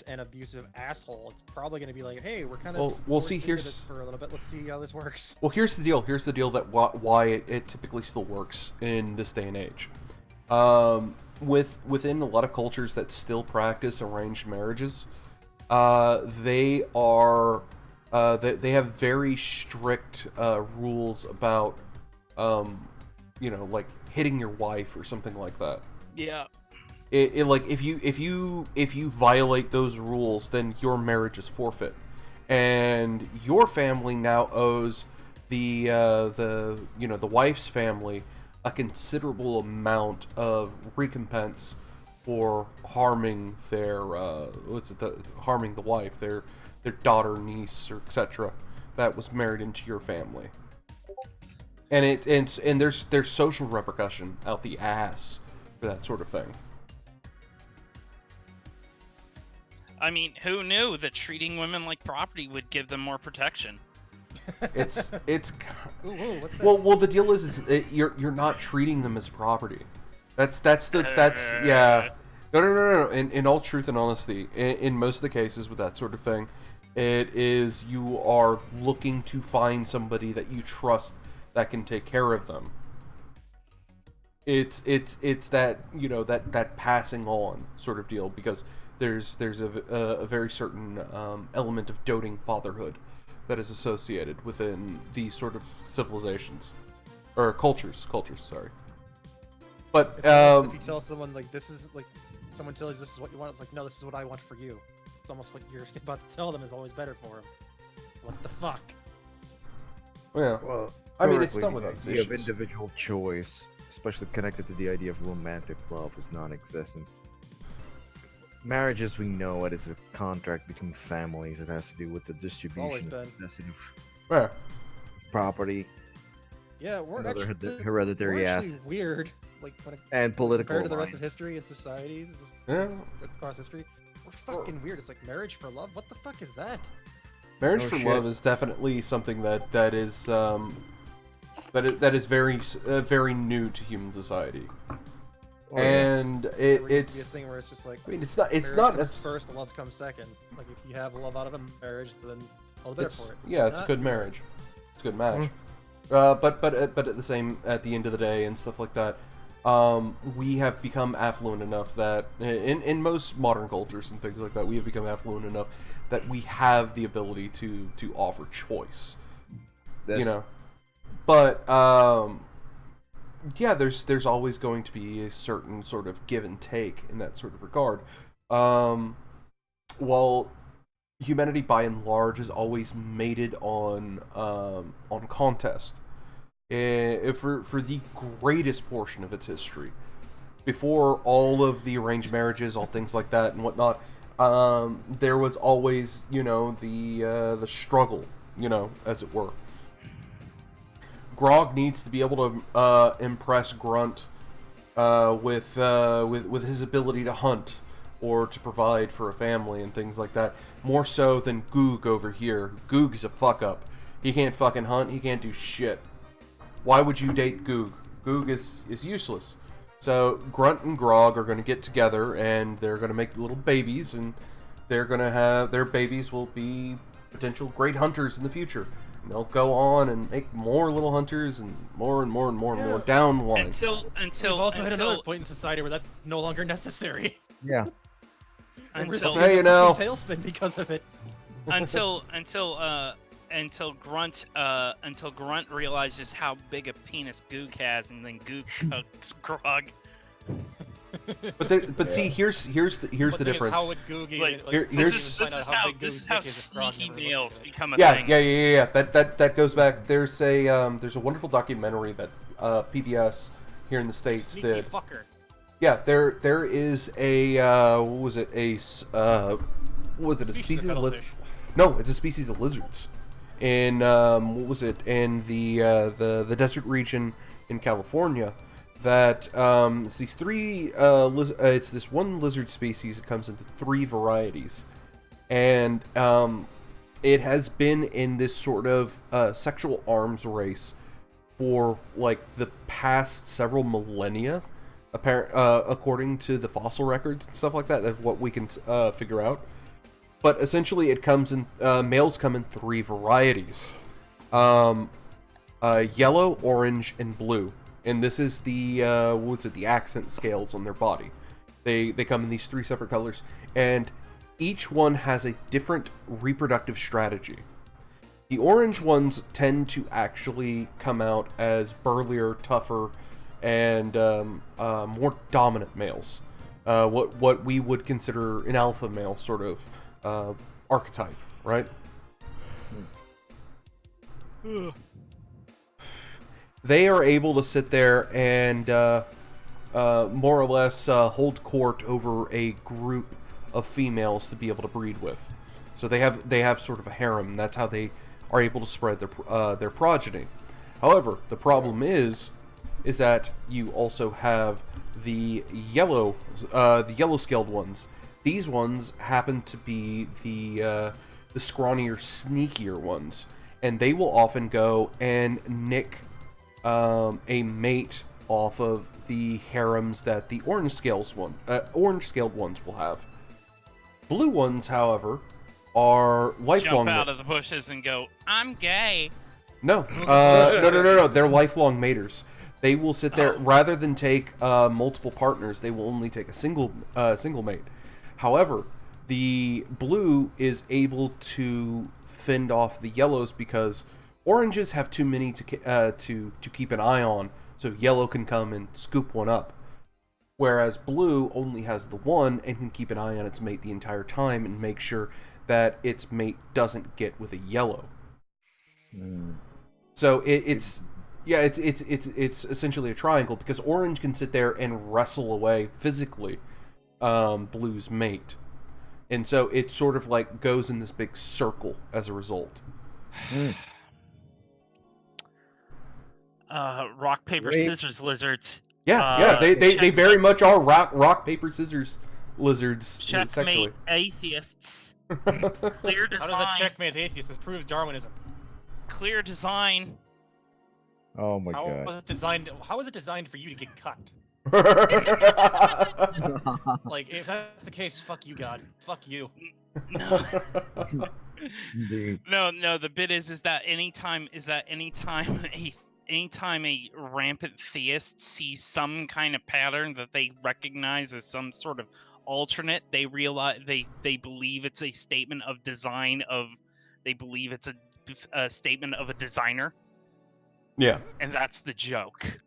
an abusive asshole, it's probably going to be like, hey, we're kind of Well, forced see, into here's- this for a little bit. Let's see how this works. well, here's the deal. Here's the deal that why it typically still works in this day and age. Within a lot of cultures that still practice arranged marriages, they are they have very strict rules about like hitting your wife or something like that. yeah. It like if you violate those rules, then your marriage is forfeit, and your family now owes the wife's family a considerable amount of recompense for harming their harming the wife, their daughter, niece, or etc. that was married into your family, and there's social repercussion out the ass for that sort of thing. I mean, who knew that treating women like property would give them more protection? It's Ooh, what's this? well the deal is you're not treating them as property. That's yeah. No. In all truth and honesty, in most of the cases with that sort of thing, it is you are looking to find somebody that you trust that can take care of them. It's that that passing on sort of deal, because there's a very certain element of doting fatherhood that is associated within these sort of civilizations or cultures. Sorry, but If you tell someone like this is like, someone tells you this is what you want, it's like, no, this is what I want for you. It's almost what you're about to tell them is always better for them. What the fuck? yeah. Well, I mean, it's historically, not without the idea of issues. individual choice, especially connected to the idea of romantic love, is non-existent. Marriage, as we know it, is a contract between families. It has to do with the distribution been. of necessity of Yeah. property Yeah, we're and other actually, hereditary we're assets actually weird. Like when it and political. compared to the rest of alliance. history and societies Yeah. across history, we're fucking weird. It's like marriage for love. What the fuck is that? Marriage Oh, for shit. love is definitely something that is very very new to human society, Oh, yeah. and There used to be a it's. thing where it's just like, I mean, it's not marriage not comes as first, the love comes second. Like if you have love out of a marriage, then all the better it's for it. yeah, it's a Not- good marriage. It's a good match. Mm-hmm. But at the end of the day and stuff like that, we have become affluent enough that in most modern cultures and things like that, we have become affluent enough that we have the ability to offer choice. That's- But yeah, there's always going to be a certain sort of give and take in that sort of regard. While humanity by and large is always mated on contest, for the greatest portion of its history, before all of the arranged marriages, all things like that and whatnot, there was always the struggle, as it were. Grog needs to be able to impress Grunt with his ability to hunt or to provide for a family and things like that, more so than Goog over here. Goog is a fuck up. He can't fucking hunt. He can't do shit. Why would you date Goog? Goog is useless. So Grunt and Grog are going to get together and they're going to make little babies, and they're going to have their babies will be potential great hunters in the future. And they'll go on and make more little hunters and more and more down the line. Until We've also hit another point in society where that's no longer necessary. Yeah. And we're until still Hey, in you a know. fucking tailspin because of it. until Grunt realizes how big a penis Goog has, and then Goog cucks Grog. But see, here's the difference. How would Googie Like, here's- this is how sneaky males become a Yeah, thing. yeah. That goes back. There's a wonderful documentary that PBS here in the States Sneaky did. fucker. Yeah, there is a what was it a species of lizard? No, it's a species of lizards. In what was it in the desert region in California? That it's these three it's this one lizard species. It comes into three varieties, and it has been in this sort of sexual arms race for like the past several millennia, according to the fossil records and stuff like that. Of what we can figure out. But essentially, it comes in males come in three varieties: yellow, orange, and blue. And this is the the accent scales on their body. They come in these three separate colors, and each one has a different reproductive strategy. The orange ones tend to actually come out as burlier, tougher, and more dominant males. What we would consider an alpha male sort of archetype, right? They are able to sit there and more or less hold court over a group of females to be able to breed with. So they have sort of a harem. That's how they are able to spread their progeny. However, the problem is that you also have the yellow scaled ones. These ones happen to be the scrawnier, sneakier ones, and they will often go and nick a mate off of the harems that the orange-scaled ones will have. Blue ones, however, are lifelong. Jump out of the bushes and go, "I'm gay." No, no. They're lifelong maters. They will sit there rather than take multiple partners. They will only take a single mate. However, the blue is able to fend off the yellows because oranges have too many to keep an eye on, so yellow can come and scoop one up. Whereas blue only has the one and can keep an eye on its mate the entire time and make sure that its mate doesn't get with a yellow. So it's essentially a triangle because orange can sit there and wrestle away physically blue's mate, and so it sort of like goes in this big circle as a result. Rock, paper, scissors lizards. Yeah, they very much are rock paper scissors lizards Checkmate sexually. atheists. Clear design. How does it checkmate atheists? It proves Darwinism. Clear design. Oh my How god. was it designed? How was it designed for you to get cut? Like, if that's the case, fuck you, God. Fuck you. No. Indeed. No. The bit is that anytime a rampant theist sees some kind of pattern that they recognize as some sort of alternate, they realize they believe it's a statement of design of. They believe it's a statement of a designer. Yeah. And that's the joke.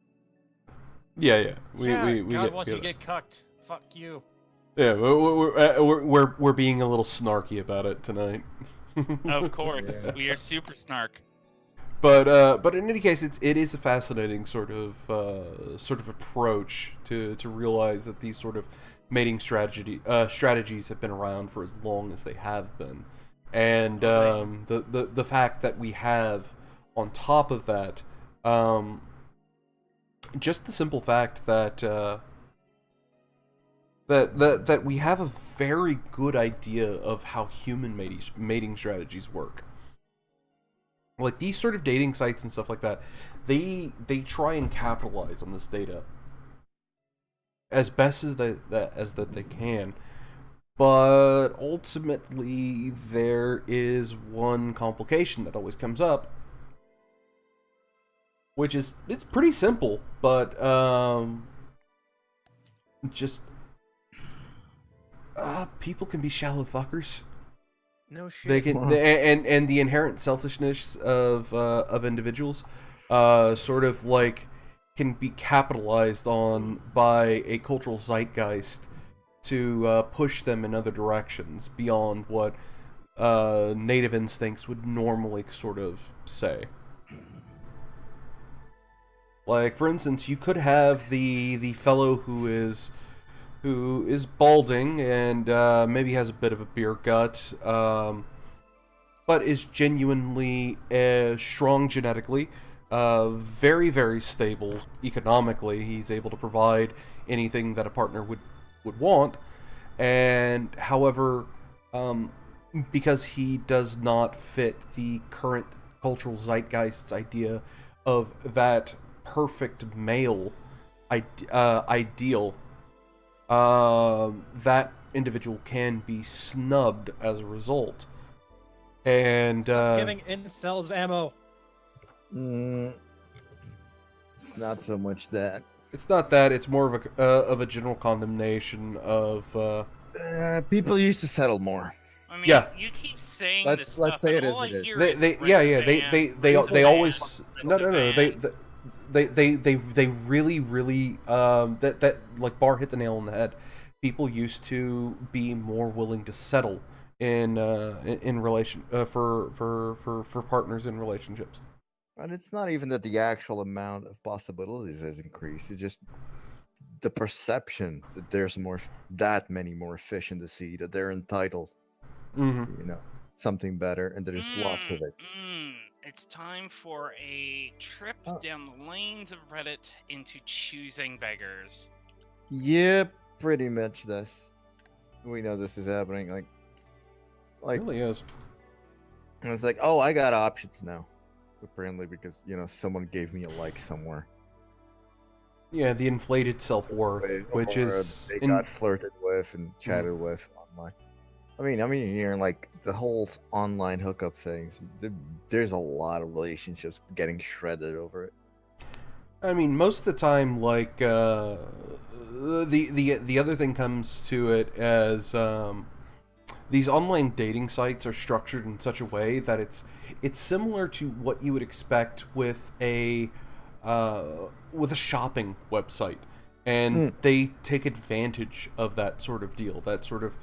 Yeah. God wants you to get cucked. Fuck you. Yeah, we're being a little snarky about it tonight. Of course, we are super snark. But in any case, it is a fascinating sort of approach to realize that these sort of mating strategies have been around for as long as they have been, and the fact that we have on top of that, just the simple fact that that we have a very good idea of how human mating strategies work. Like these sort of dating sites and stuff like that, they try and capitalize on this data as best as that they can. But ultimately, there is one complication that always comes up, which is it's pretty simple, but just people can be shallow fuckers. No shit. They can, and the inherent selfishness of individuals, sort of like can be capitalized on by a cultural zeitgeist to push them in other directions beyond what native instincts would normally sort of say. Like, for instance, you could have the fellow who is balding and maybe has a bit of a beer gut, but is genuinely strong genetically, very, very stable economically. He's able to provide anything that a partner would want, and however, because he does not fit the current cultural zeitgeist's idea of that perfect male ideal, that individual can be snubbed as a result. And Stop giving incels ammo. It's not so much that. it's not that. It's more of a general condemnation of. People used to settle more. I mean, Yeah. you keep saying Let's- this let's stuff, say and it all as I it is. hear They Raise always no demand. they really that like Bar hit the nail on the head. People used to be more willing to settle in relation for partners in relationships. And it's not even that the actual amount of possibilities has increased. It's just the perception that there's that many more fish in the sea, that they're entitled, Mm-hmm. something better, and there's lots of it. It's time for a trip down the lanes of Reddit into choosing beggars. Yep, pretty much this. We know this is happening. It Like really is. and it's like, oh, I got options now. Apparently, because someone gave me a like somewhere. Yeah, the inflated self-worth, which Or is they got flirted with and chatted with online. I mean, hearing like the whole online hookup things. There's a lot of relationships getting shredded over it. I mean, most of the time, like the other thing comes to it as these online dating sites are structured in such a way that it's similar to what you would expect with a shopping website, and they take advantage of that sort of deal, that sort of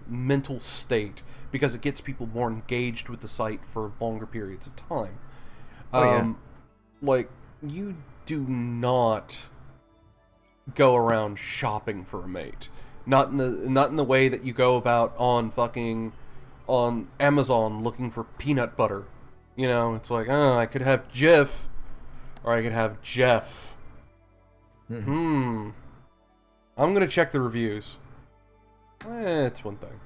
mental state, because it gets people more engaged with the site for longer periods of time. Like, you do not go around shopping for a mate. Not in the way that you go about on Amazon looking for peanut butter. It's like, I could have Jif, or I could have Jeff. I'm gonna check the reviews. It's one thing.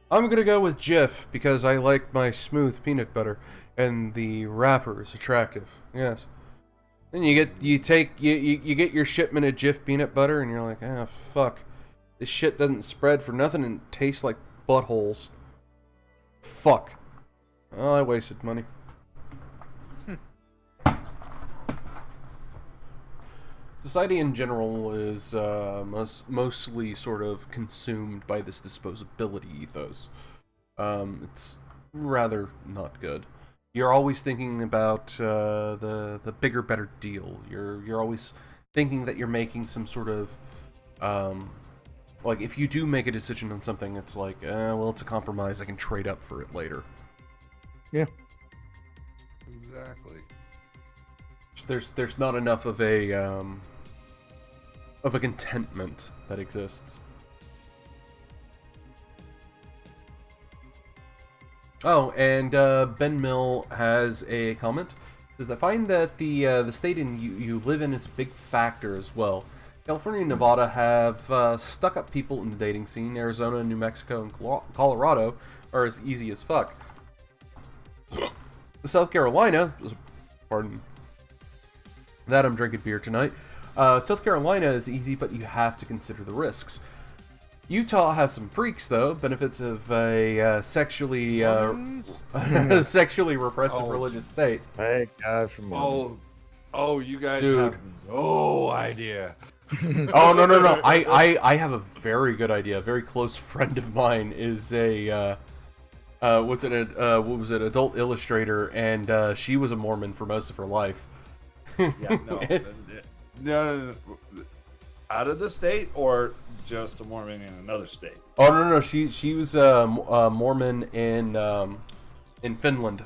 I'm gonna go with Jif because I like my smooth peanut butter, and the wrapper is attractive. Yes. Then you get your shipment of Jif peanut butter, and you're like, fuck, this shit doesn't spread for nothing and tastes like buttholes. Fuck. Oh, I wasted money. Society in general is mostly sort of consumed by this disposability ethos. It's rather not good. You're always thinking about the bigger, better deal. You're always thinking that you're making some sort of like, if you do make a decision on something, it's like, well, it's a compromise. I can trade up for it later. Yeah. Exactly. There's not enough of a contentment that exists. Oh, and Ben Mill has a comment. Says, I find that the state you live in is a big factor as well. California and Nevada have stuck-up people in the dating scene. Arizona, New Mexico, and Colorado are as easy as fuck. South Carolina, pardon that, I'm drinking beer tonight. South Carolina is easy, but you have to consider the risks. Utah has some freaks, though. Benefits of a sexually sexually repressive religious state. Thank God for Oh, you guys Dude. have no idea. Oh, no. I have a very good idea. A very close friend of mine is a was it what was it, adult illustrator, and she was a Mormon for most of her life. Yeah, no, no. Out of the state or just a Mormon in another state? Oh no, she was a Mormon in Finland.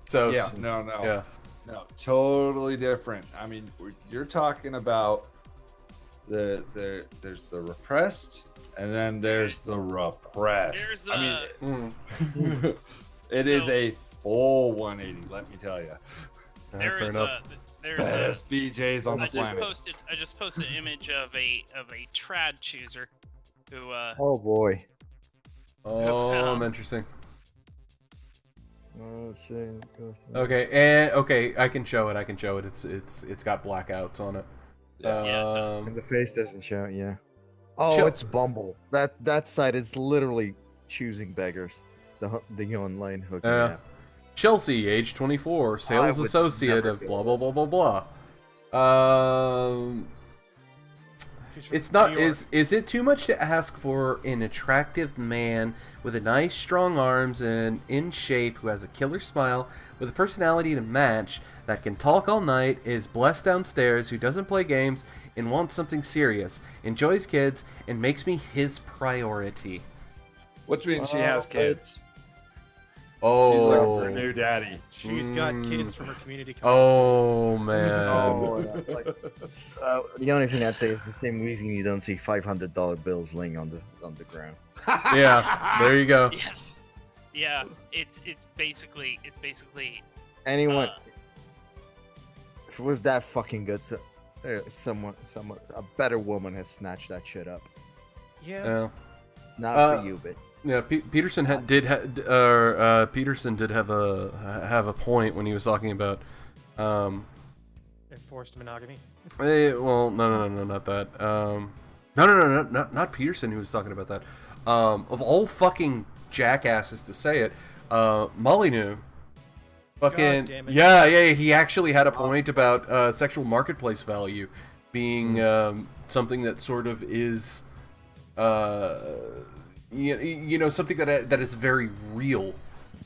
So Yeah, yeah. no, totally different. I mean, you're talking about there's the repressed, and then there's the repressed. There's I mean, it is a full 180. Let me tell you. There Fair is enough. there's Best BJ's on the I just planet. posted an image of a trad chooser who Oh boy. Oh, interesting. Oh shit. Okay, I can show it. It's got blackouts on it. Yeah. Yeah, it does. And the face doesn't show. Yeah. Oh, Chill. it's Bumble. That site is literally choosing beggars. The online hooking app. Chelsea, age 24, sales would associate never of go blah blah blah blah blah. She's from It's not. New York. Is it too much to ask for an attractive man with a nice, strong arms and in shape, who has a killer smile, with a personality to match, that can talk all night, is blessed downstairs, who doesn't play games and wants something serious, enjoys kids, and makes me his priority? Which means she has kids. Oh, She's looking for a new daddy. She's got kids from her community college. Oh man. Oh, yeah. The only thing I'd say is the same reason you don't see $500 bills laying on the ground. Yeah, there you go. Yes. Yeah, it's basically Anyone, uh, if it was that fucking good, someone, a better woman has snatched that shit up. Yeah. Yeah. Not for you, but Yeah, Peterson Peterson did have a point when he was talking about, Enforced monogamy. well, no, not that. No, not Peterson who was talking about that. Of all fucking jackasses to say it, Molyneux. Fucking God damn it. yeah, he actually had a point about sexual marketplace value being something that sort of is, you know, something that is very real.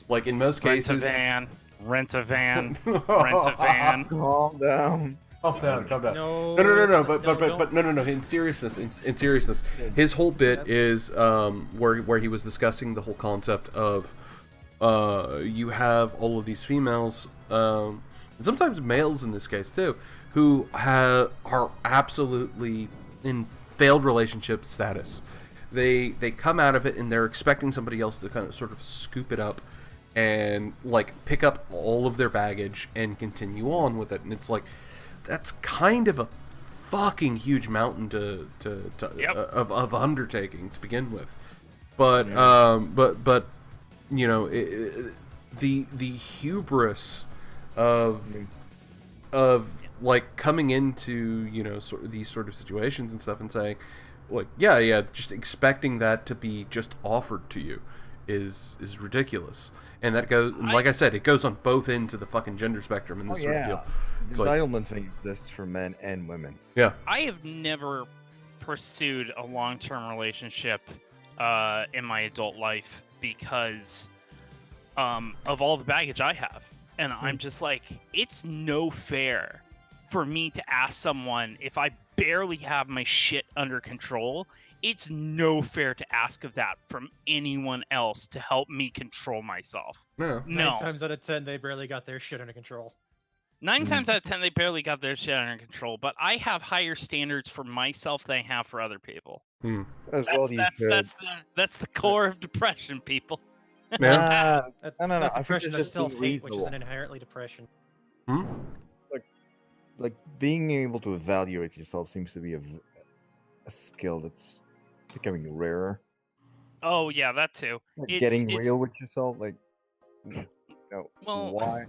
Like in most cases, rent a van, rent a van. calm down. calm down. No. No. that's But not- no. In seriousness, his whole bit is where he was discussing the whole concept of you have all of these females, and sometimes males in this case too, who are absolutely in failed relationship status. They come out of it and they're expecting somebody else to kind of sort of scoop it up and like pick up all of their baggage and continue on with it. And it's like, that's kind of a fucking huge mountain to Yep. of undertaking to begin with. But you know, the hubris of like coming into, you know, these sort of situations and stuff and saying, like, yeah, just expecting that to be just offered to you is ridiculous. And that goes, like I said, it goes on both ends of the fucking gender spectrum in this sort of deal. The It's like, entitlement thing exists for men and women. yeah, I have never pursued a long-term relationship in my adult life because of all the baggage I have. And I'm just like, it's no fair for me to ask someone if I barely have my shit under control. It's no fair to ask of that from anyone else to help me control myself. yeah. No. 9 times out of 10, they barely got their shit under control. 9 times out of 10, they barely got their shit under control, but I have higher standards for myself than I have for other people. As well, you could. That's the core of depression, people. Yeah. That's, No. Not I think depression, it's that's just being self-hate, which is an reasonable. inherently depression. Like being able to evaluate yourself seems to be a skill that's becoming rarer. Oh yeah, that too. Like It's- getting it's- real with yourself, like, you know, Well- why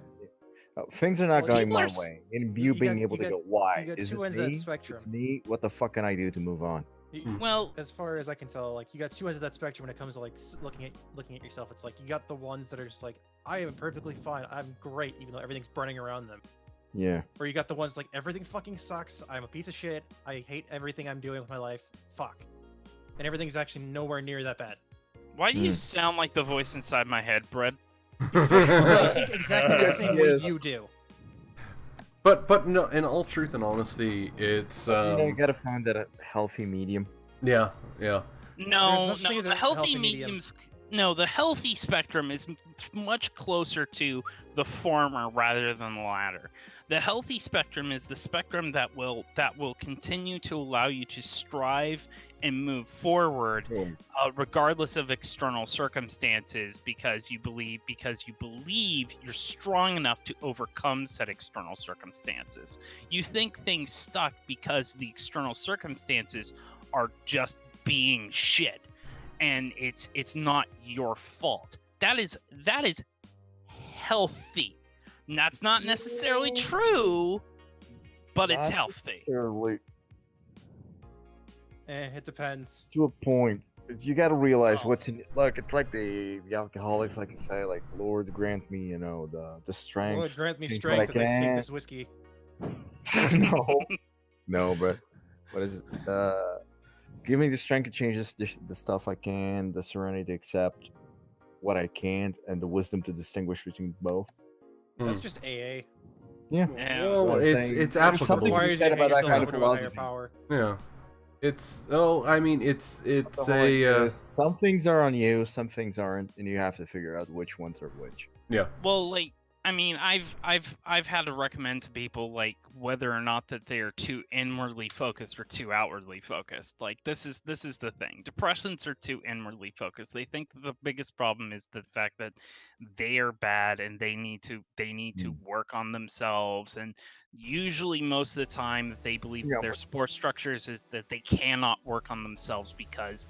things are not Well, going people my are s- way, and you you being got- able you to got- go, why you got is two it ends of that me? spectrum. It's me. What the fuck can I do to move on? Well, As far as I can tell, like, you got two ends of that spectrum when it comes to like looking at yourself. It's like you got the ones that are just like, I am perfectly fine, I'm great, even though everything's burning around them. Yeah. Or you got the ones like, everything fucking sucks, I'm a piece of shit, I hate everything I'm doing with my life, fuck. And everything's actually nowhere near that bad. Why do you sound like the voice inside my head, Brett? I think exactly the same way Yes. you do. But no, in all truth and honesty, it's you gotta find that healthy medium. yeah. There's No, such thing no, as the a healthy healthy medium. medium's no, the healthy spectrum is much closer to the former rather than the latter. The healthy spectrum is the spectrum that will continue to allow you to strive and move forward, regardless of external circumstances, because you believe you're strong enough to overcome said external circumstances. You think things stuck because the external circumstances are just being shit, and it's not your fault. That is healthy. And that's not necessarily true, but it's Not healthy. necessarily. It depends. To a point. You gotta realize Oh. what's in. Look, it's like the alcoholics like to say, like, Lord grant me, the strength. Lord grant me think strength what as I I take can. this whiskey. No, but what is it? Give me the strength to change the stuff I can, the serenity to accept what I can't, and the wisdom to distinguish between both. That's just AA. Yeah. Yeah. Well, What I'm it's saying, it's there's applicable. something to be Requires you said to about hand that yourself kind of over to a higher philosophy. power. Yeah. It's I mean it's Some things are on you, some things aren't, and you have to figure out which ones are which. yeah. Well, like, I mean, I've had to recommend to people, like, whether or not that they are too inwardly focused or too outwardly focused. Like, this is the thing. Depressants are too inwardly focused. They think that the biggest problem is the fact that they are bad and they need to work on themselves. And usually, most of the time, that they believe Yeah, that their support structures is that they cannot work on themselves because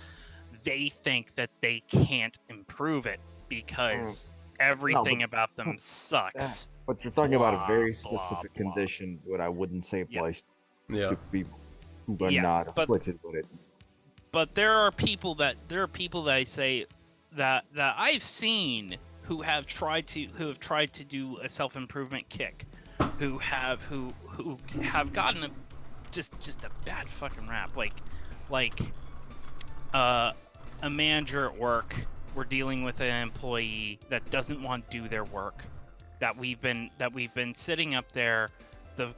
they think that they can't improve it because everything about them sucks. But you're talking about a Blah, very blah, specific blah. condition, what I wouldn't say Yeah. applies Yeah. to people who are Yeah, not but- afflicted with it. But there are people that I say that I've seen who have tried to do a self-improvement kick, who have gotten just a bad fucking rap, like a manager at work. We're dealing with an employee that doesn't want to do their work, that we've been sitting up there. The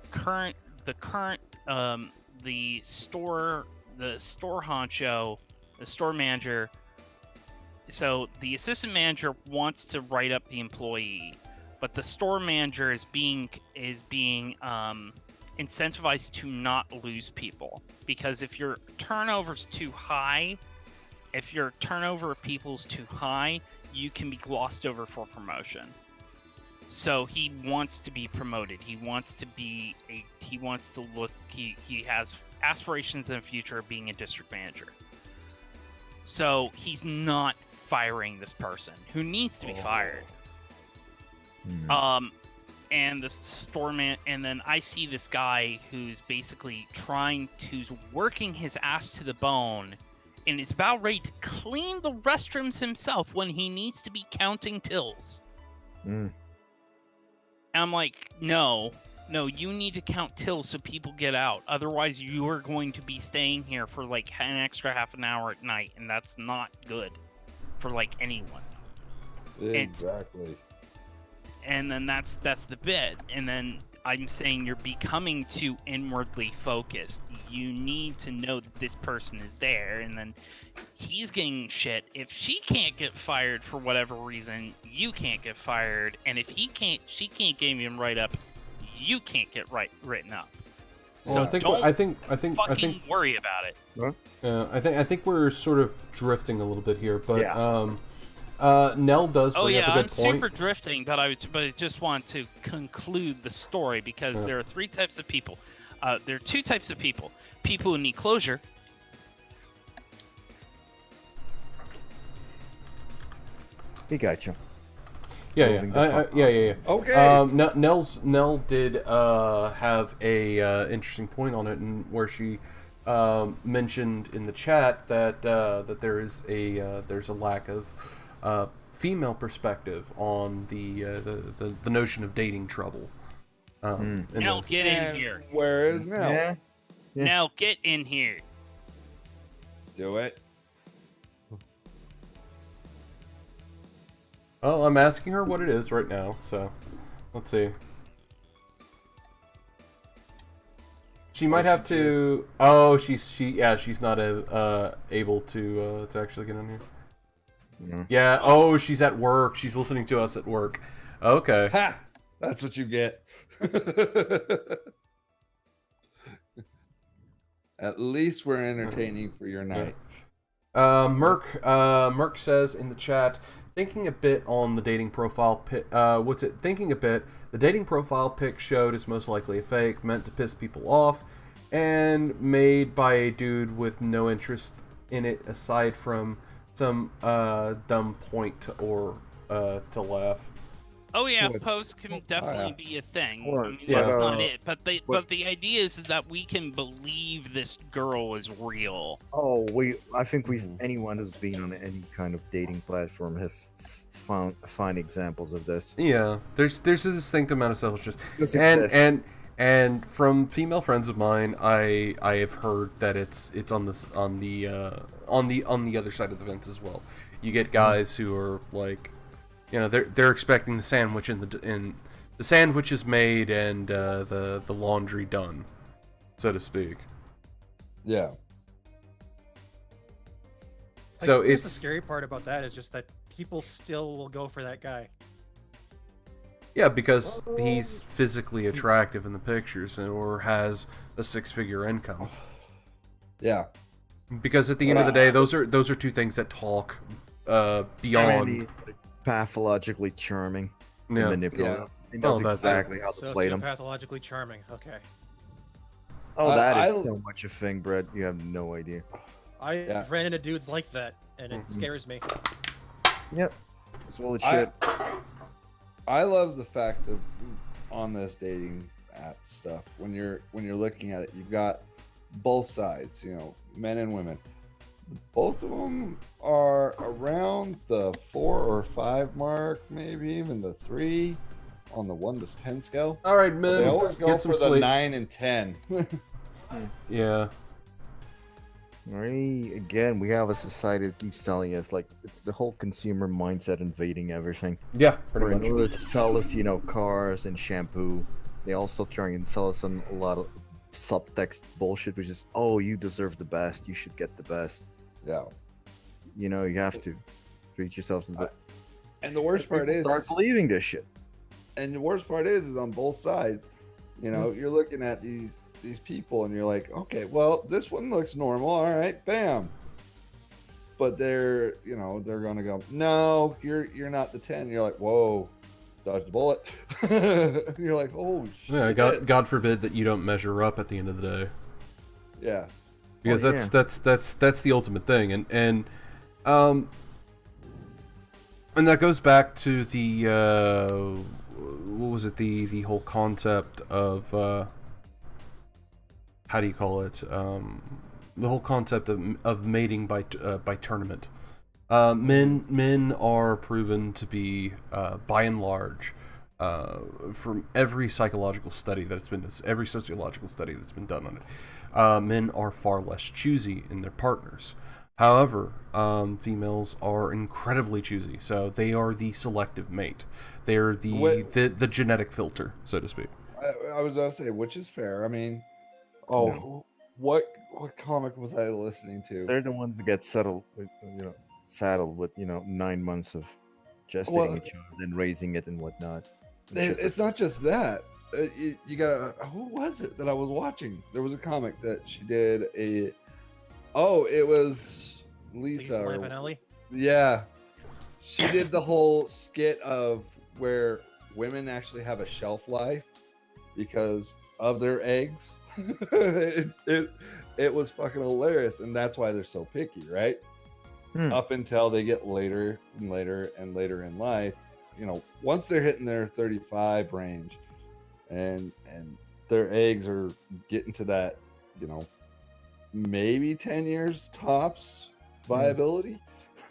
store honcho, the store manager. So the assistant manager wants to write up the employee, but the store manager is being incentivized to not lose people, because if your turnover's too high, if your turnover of people's too high, you can be glossed over for promotion. So he wants to be promoted. He wants to look. He has aspirations in the future of being a district manager. So he's not firing this person who needs to be fired. And the storeman, and then I see this guy who's basically who's working his ass to the bone, and is about ready to clean the restrooms himself when he needs to be counting tills. And I'm like, no, you need to count tills so people get out. Otherwise, you are going to be staying here for like an extra half an hour at night, and that's not good for like anyone. Exactly. And then that's the bit. And then I'm saying you're becoming too inwardly focused. You need to know that this person is there, and then he's getting shit. If she can't get fired for whatever reason, you can't get fired. And if she can't get him right up, you can't get written up. So Well, I think fucking worry about it. I think we're sort of drifting a little bit here, but Yeah. Nell does bring up a I'm good point. super drifting, but I just want to conclude the story, because there are three types of people. There are two types of people: people who need closure. He got you. Yeah. Moving the fuck Yeah. Okay. Nell did have a interesting point on it, and where she mentioned in the chat that that there's a lack of female perspective on the notion of dating trouble. in Now this. get in And here. Where is Nell? Yeah. Now get in here. Do it. Well, I'm asking her what it is right now, so let's see. She might have to. Oh, she's not able to actually get in here. Yeah. Yeah. Oh, she's at work. She's listening to us at work. Okay. Ha! That's what you get. At least we're entertaining for your night. Merc says in the chat, thinking a bit on the dating profile pic. Thinking a bit. The dating profile pic showed is most likely a fake, meant to piss people off, and made by a dude with no interest in it aside from some dumb point or to laugh. Oh yeah, Good. posts can definitely yeah. be a thing. Or- I mean, yeah. that's not it. But but- the idea is that we can believe this girl is real. Oh, I think anyone who's been on any kind of dating platform has find examples of this. Yeah, there's a distinct amount of selfishness, This and exists. and from female friends of mine, I have heard that it's on the other side of the fence as well. You get guys who are like, you know, they're expecting the sandwich the sandwich is made and the laundry done, so to speak. Yeah. So I guess it's the scary part about that is just that people still will go for that guy. yeah, because he's physically attractive in the pictures or has a 6-figure income. Yeah. Because at the end of the day, those are two things that talk beyond. Pathologically charming, and Yeah. manipulative. Yeah. And that's Oh, that's- exactly how they played him. Sociopathologically charming. Okay. Oh, that is I- so much a thing, Brett. You have no idea. I Yeah. ran into dudes like that, and it scares me. Yep. It's full of I, shit. I love the fact that on this dating app stuff, when you're looking at it, you've got both sides, you know, men and women. Both of them are around the 4 or 5 mark, maybe even the 3 on the 1 to 10 scale. All right, But they always men, go get some for the sleep. 9 and 10. Yeah. Again, we have a society that keeps telling us, like, it's the whole consumer mindset invading everything. Yeah, Or pretty in much. order to sell us, you know, cars and shampoo, they also try and sell us on a lot of subtext bullshit, which is, oh, you deserve the best, you should get the best. Yeah. You know, you have to treat yourself to the. And the worst part is, start believing this shit. and the worst part is on both sides, you know, you're looking at these people and you're like, okay, well, this one looks normal, all right, bam. But they're gonna go, no, you're not the 10. You're like, whoa, dodged the bullet. You're like, oh shit. Yeah, God forbid that you don't measure up at the end of the day, Yeah. because Oh, that's the ultimate thing, and that goes back to the what was it, the whole concept of how do you call it, the whole concept of mating by tournament. Men are proven to be by and large, from every psychological study every sociological study that's been done on it, men are far less choosy in their partners. However, females are incredibly choosy, so they are the selective mate. They're the genetic filter, so to speak. I was gonna say, which is fair. I mean, what comic was I listening to? They're the ones that get saddled with 9 months of gestating Well, a child and raising it and whatnot. And shit It's not just that. You gotta. Who was it that I was watching? There was a comic that she did a. Oh, it was Lisa. or- Lampanelli. Yeah, she did the whole skit of where women actually have a shelf life because of their eggs. It was fucking hilarious, and that's why they're so picky, right? Up until they get later and later and later in life, you know, once they're hitting their 35 range, and their eggs are getting to that, you know, maybe 10 years tops viability,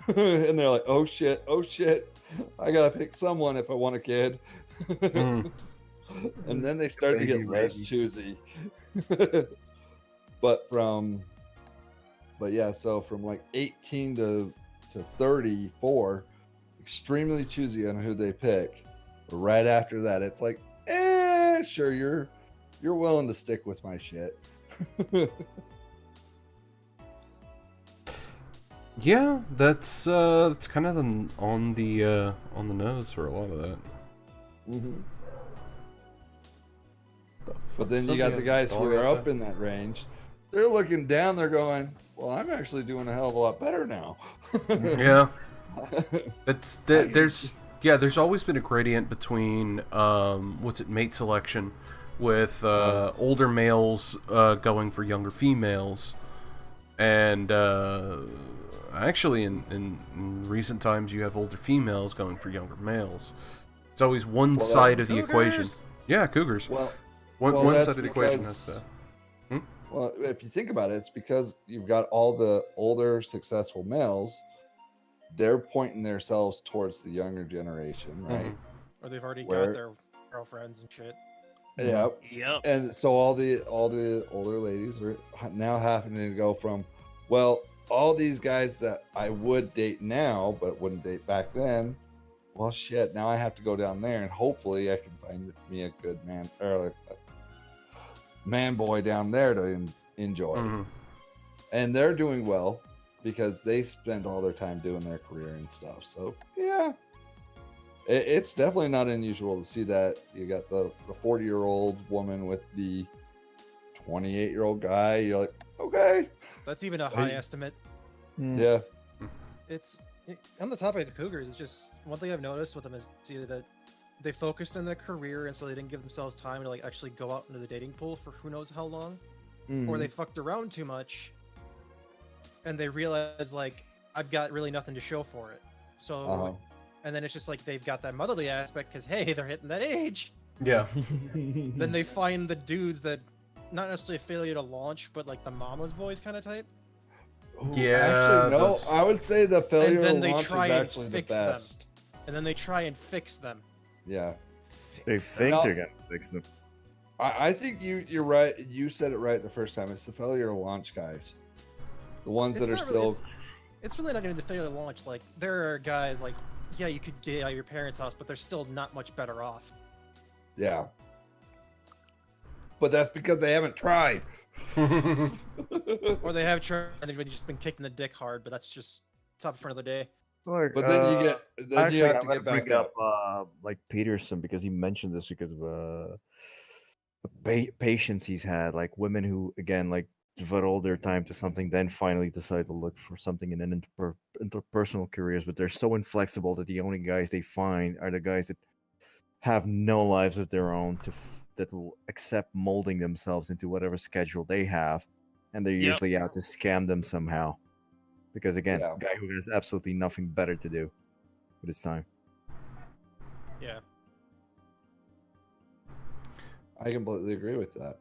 and they're like, oh shit, I gotta pick someone if I want a kid. And then they start to get less choosy. But yeah, so from like 18 to 34, extremely choosy on who they pick. But right after that, it's like, sure, you're willing to stick with my shit. Yeah, that's kind of on the nose for a lot of that. Mm-hmm. But then you got the guys who are up in that range. They're looking down. They're going, "Well, I'm actually doing a hell of a lot better now." Yeah, there's always been a gradient between mate selection, with older males going for younger females, and actually in recent times you have older females going for younger males. It's always one side of the equation. Yeah, cougars. Well, one that's side of the equation because- has to. Well, if you think about it, it's because you've got all the older successful males. They're pointing themselves towards the younger generation, right? Mhm. Or they've already Where- got their girlfriends and shit. Yeah. Yep. And so all the older ladies are now having to go from, well, all these guys that I would date now but wouldn't date back then. Well, shit. Now I have to go down there, and hopefully I can find me a good man or a man boy down there to enjoy. Mhm. And they're doing well because they spend all their time doing their career and stuff. So yeah, it's definitely not unusual to see that you got the 40-year-old woman with the 28-year-old guy. You're like, okay, That's even a high Hey. estimate. yeah, On the topic of cougars, it's just one thing I've noticed with them is either that they focused on their career and so they didn't give themselves time to like actually go out into the dating pool for who knows how long, or they fucked around too much and they realized like I've got really nothing to show for it. So Uh-huh. and then it's just like they've got that motherly aspect because hey, they're hitting that age. Yeah. Then they find the dudes that not necessarily failure to launch, but like the mama's boys kind of type. Ooh, Yeah, actually, no. those- I would say the failure then to they launch try is and actually the fix them. best. And then they try and fix them. Yeah, They think No. they're gonna fix them. I think you're right. You said it right the first time. It's the failure to launch guys, the ones that are It's not really- still. It's really not even the failure to launch. Like there are guys like, yeah, you could get out of your parents' house, but they're still not much better off. Yeah. But that's because they haven't tried. Or they have tried and they've just been kicked in the dick hard, but that's just top for another day. Like, But then you get then you actually, have I'm to gonna get back bring up. up like Peterson because he mentioned this because of the patience he's had. Like women who again like devote all their time to something, then finally decide to look for something in an interpersonal careers, but they're so inflexible that the only guys they find are the guys that have no lives of their own that will accept molding themselves into whatever schedule they have, and they're Yep. usually out to scam them somehow. Because again, Yeah. a guy who has absolutely nothing better to do with his time. Yeah. I completely agree with that.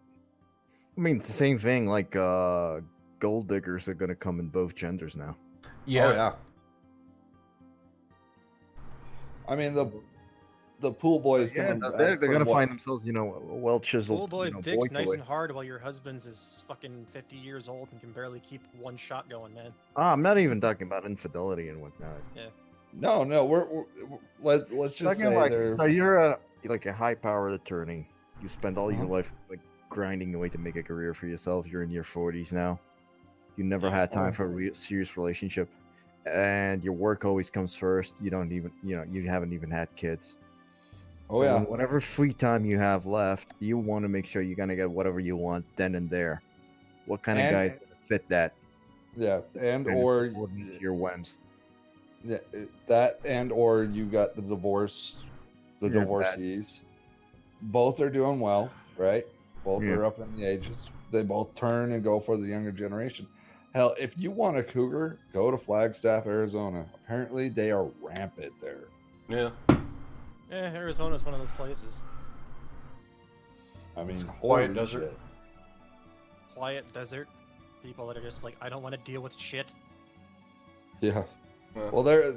I mean, it's the same thing. Like gold diggers are gonna come in both genders now. Yeah. Oh, yeah. I mean the pool boys Yeah, coming they're back from gonna what- find themselves, a well chiseled. Cool boys' boy dicks nice toy. and hard while your husband's is fucking 50 years old and can barely keep one shot going, man. I'm not even talking about infidelity and whatnot. No, let's just Talking say like, they're so you're a high-powered attorney. You spend all your Uh-huh. life like grinding away to make a career for yourself. You're in your 40s now. You never had time for a serious relationship, and your work always comes first. You don't even, you haven't even had kids. Oh, yeah. Whatever free time you have left, you want to make sure you're gonna get whatever you want then and there. What kind of And- guys gonna fit that? yeah, and kind of or according to your whims. yeah, that and or you got the Yeah, that. divorcees. Both are doing well, right? Both Yeah. are up in the ages. They both turn and go for the younger generation. Hell, if you want a cougar, go to Flagstaff, Arizona. Apparently, they are rampant there. Yeah. Yeah, Arizona's one of those places. I mean, It's a quiet holy desert. shit. Quiet desert. People that are just like, I don't want to deal with shit. Yeah. Yeah. Well, there,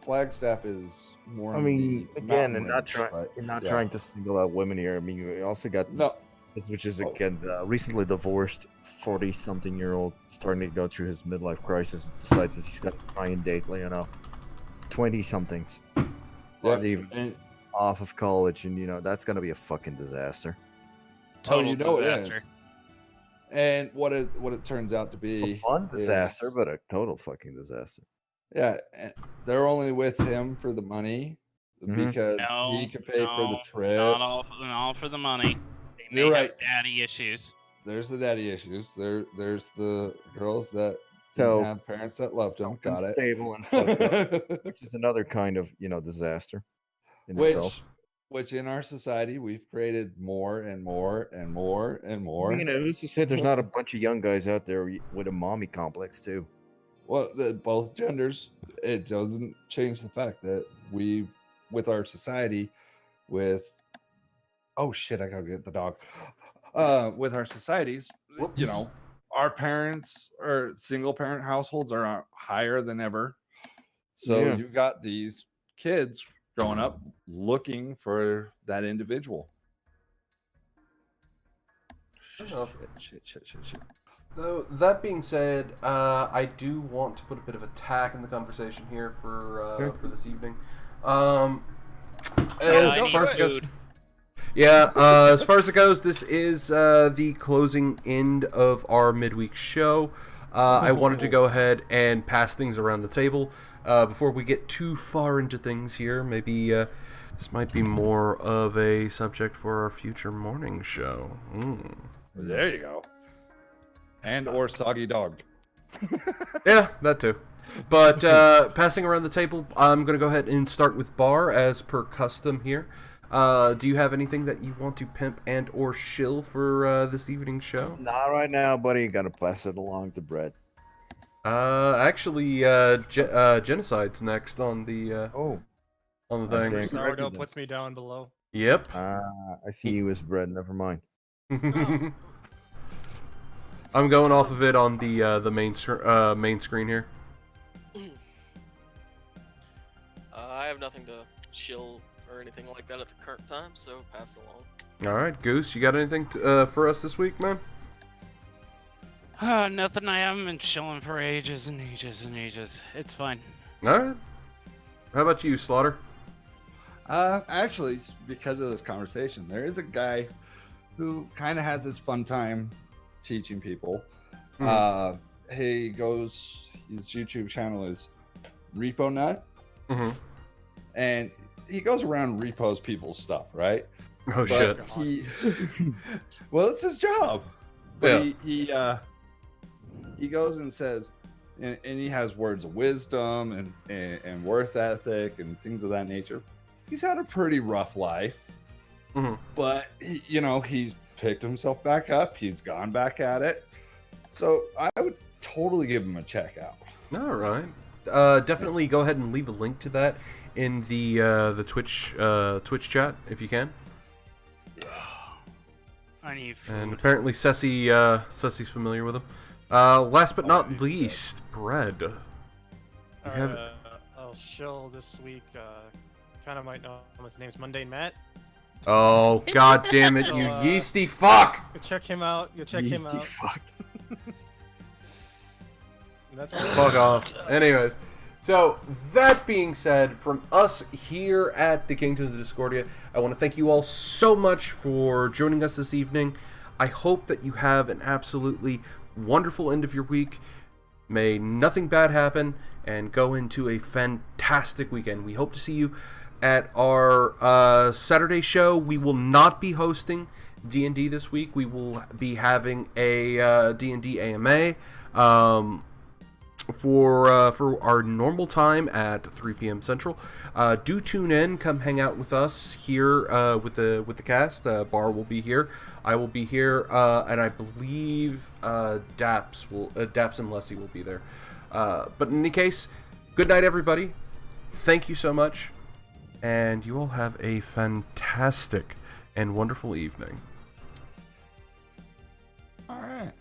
Flagstaff is more. I in mean, the again, mountain and not range, trying, but and not yeah. trying to single out women here. I mean, you also got No, this, which is Oh. again recently divorced 40-something-year-old starting to go through his midlife crisis. Decides that he's got to try and date, 20-somethings. Yeah, Aren't even and off of college, and that's gonna be a fucking disaster. Total you know disaster. it is. And what it turns out to A be fun disaster, is, but a total fucking disaster. yeah, they're only with him for the money because No, he can pay for the no, trips. not all for the money. They may You're have right. daddy issues. There's the daddy issues. There's the girls that So, didn't have parents that loved them. Got it. Unstable and fucked up, which is another kind of disaster in itself. Which in our society we've created more and more and more and I more. mean, who's to say there's not a bunch of young guys out there with a mommy complex too? Well, both genders. It doesn't change the fact that we, with our society, with oh shit, I gotta get the dog. With our societies, Whoops. our parents or single parent households are higher than ever. So Yeah. you've got these kids growing up looking for that individual. Enough. Shit. Though that being said, I do want to put a bit of a tack in the conversation here for this evening. As I far need as it goes, food. yeah. As far as it goes, this is the closing end of our midweek show. I wanted to go ahead and pass things around the table before we get too far into things here. Maybe this might be more of a subject for our future morning show. There you go. And or soggy dog. Yeah, that too. But passing around the table, I'm going to go ahead and start with Bar as per custom here. Do you have anything that you want to pimp and or shill for this evening's show? Not right now, buddy. Gotta pass it along to Brett. Actually, Genocide's next on the Oh, on the I'm thing. saying- Sourdough Corrected puts me down below. Yep. I see you as Brett. Never mind. I'm going off of it on the main screen here. I have nothing to chill or anything like that at the current time, so pass it along. All right, Goose, you got anything for us this week, man? Nothing. I haven't been chilling for ages and ages and ages. It's fine. All right. How about you, Slaughter? Actually, because of this conversation, there is a guy who kind of has his fun time teaching people. His YouTube channel is Repo Nut, and he goes around repos people's stuff, right? Oh shit. Well, it's his job. But Yeah. he goes and says, and he has words of wisdom and worth ethic and things of that nature. He's had a pretty rough life, but he's picked himself back up. He's gone back at it. So I would totally give him a check out. All right. Definitely go ahead and leave a link to that in the Twitch chat if you can. I need food. And apparently Ceci's familiar with him. Last but not least, Bread. Alright, I'll shill this week. Kind of might know him. His name's Mundane Matt. Oh god damn it, So, you yeasty fuck! Go check him out. Yeasty fuck. And that's all. Fuck off. Anyways, so that being said, from us here at the Kingdoms of Discordia, I want to thank you all so much for joining us this evening. I hope that you have an absolutely wonderful end of your week. May nothing bad happen and go into a fantastic weekend. We hope to see you at our Saturday show. We will not be hosting D&D this week. We will be having a D&D AMA for our normal time at 3 p.m. Central. Do tune in. Come hang out with us here with the cast. Bar will be here. I will be here, and I believe Daps and Leslie will be there. But in any case, good night, everybody. Thank you so much. And you all have a fantastic and wonderful evening. All right.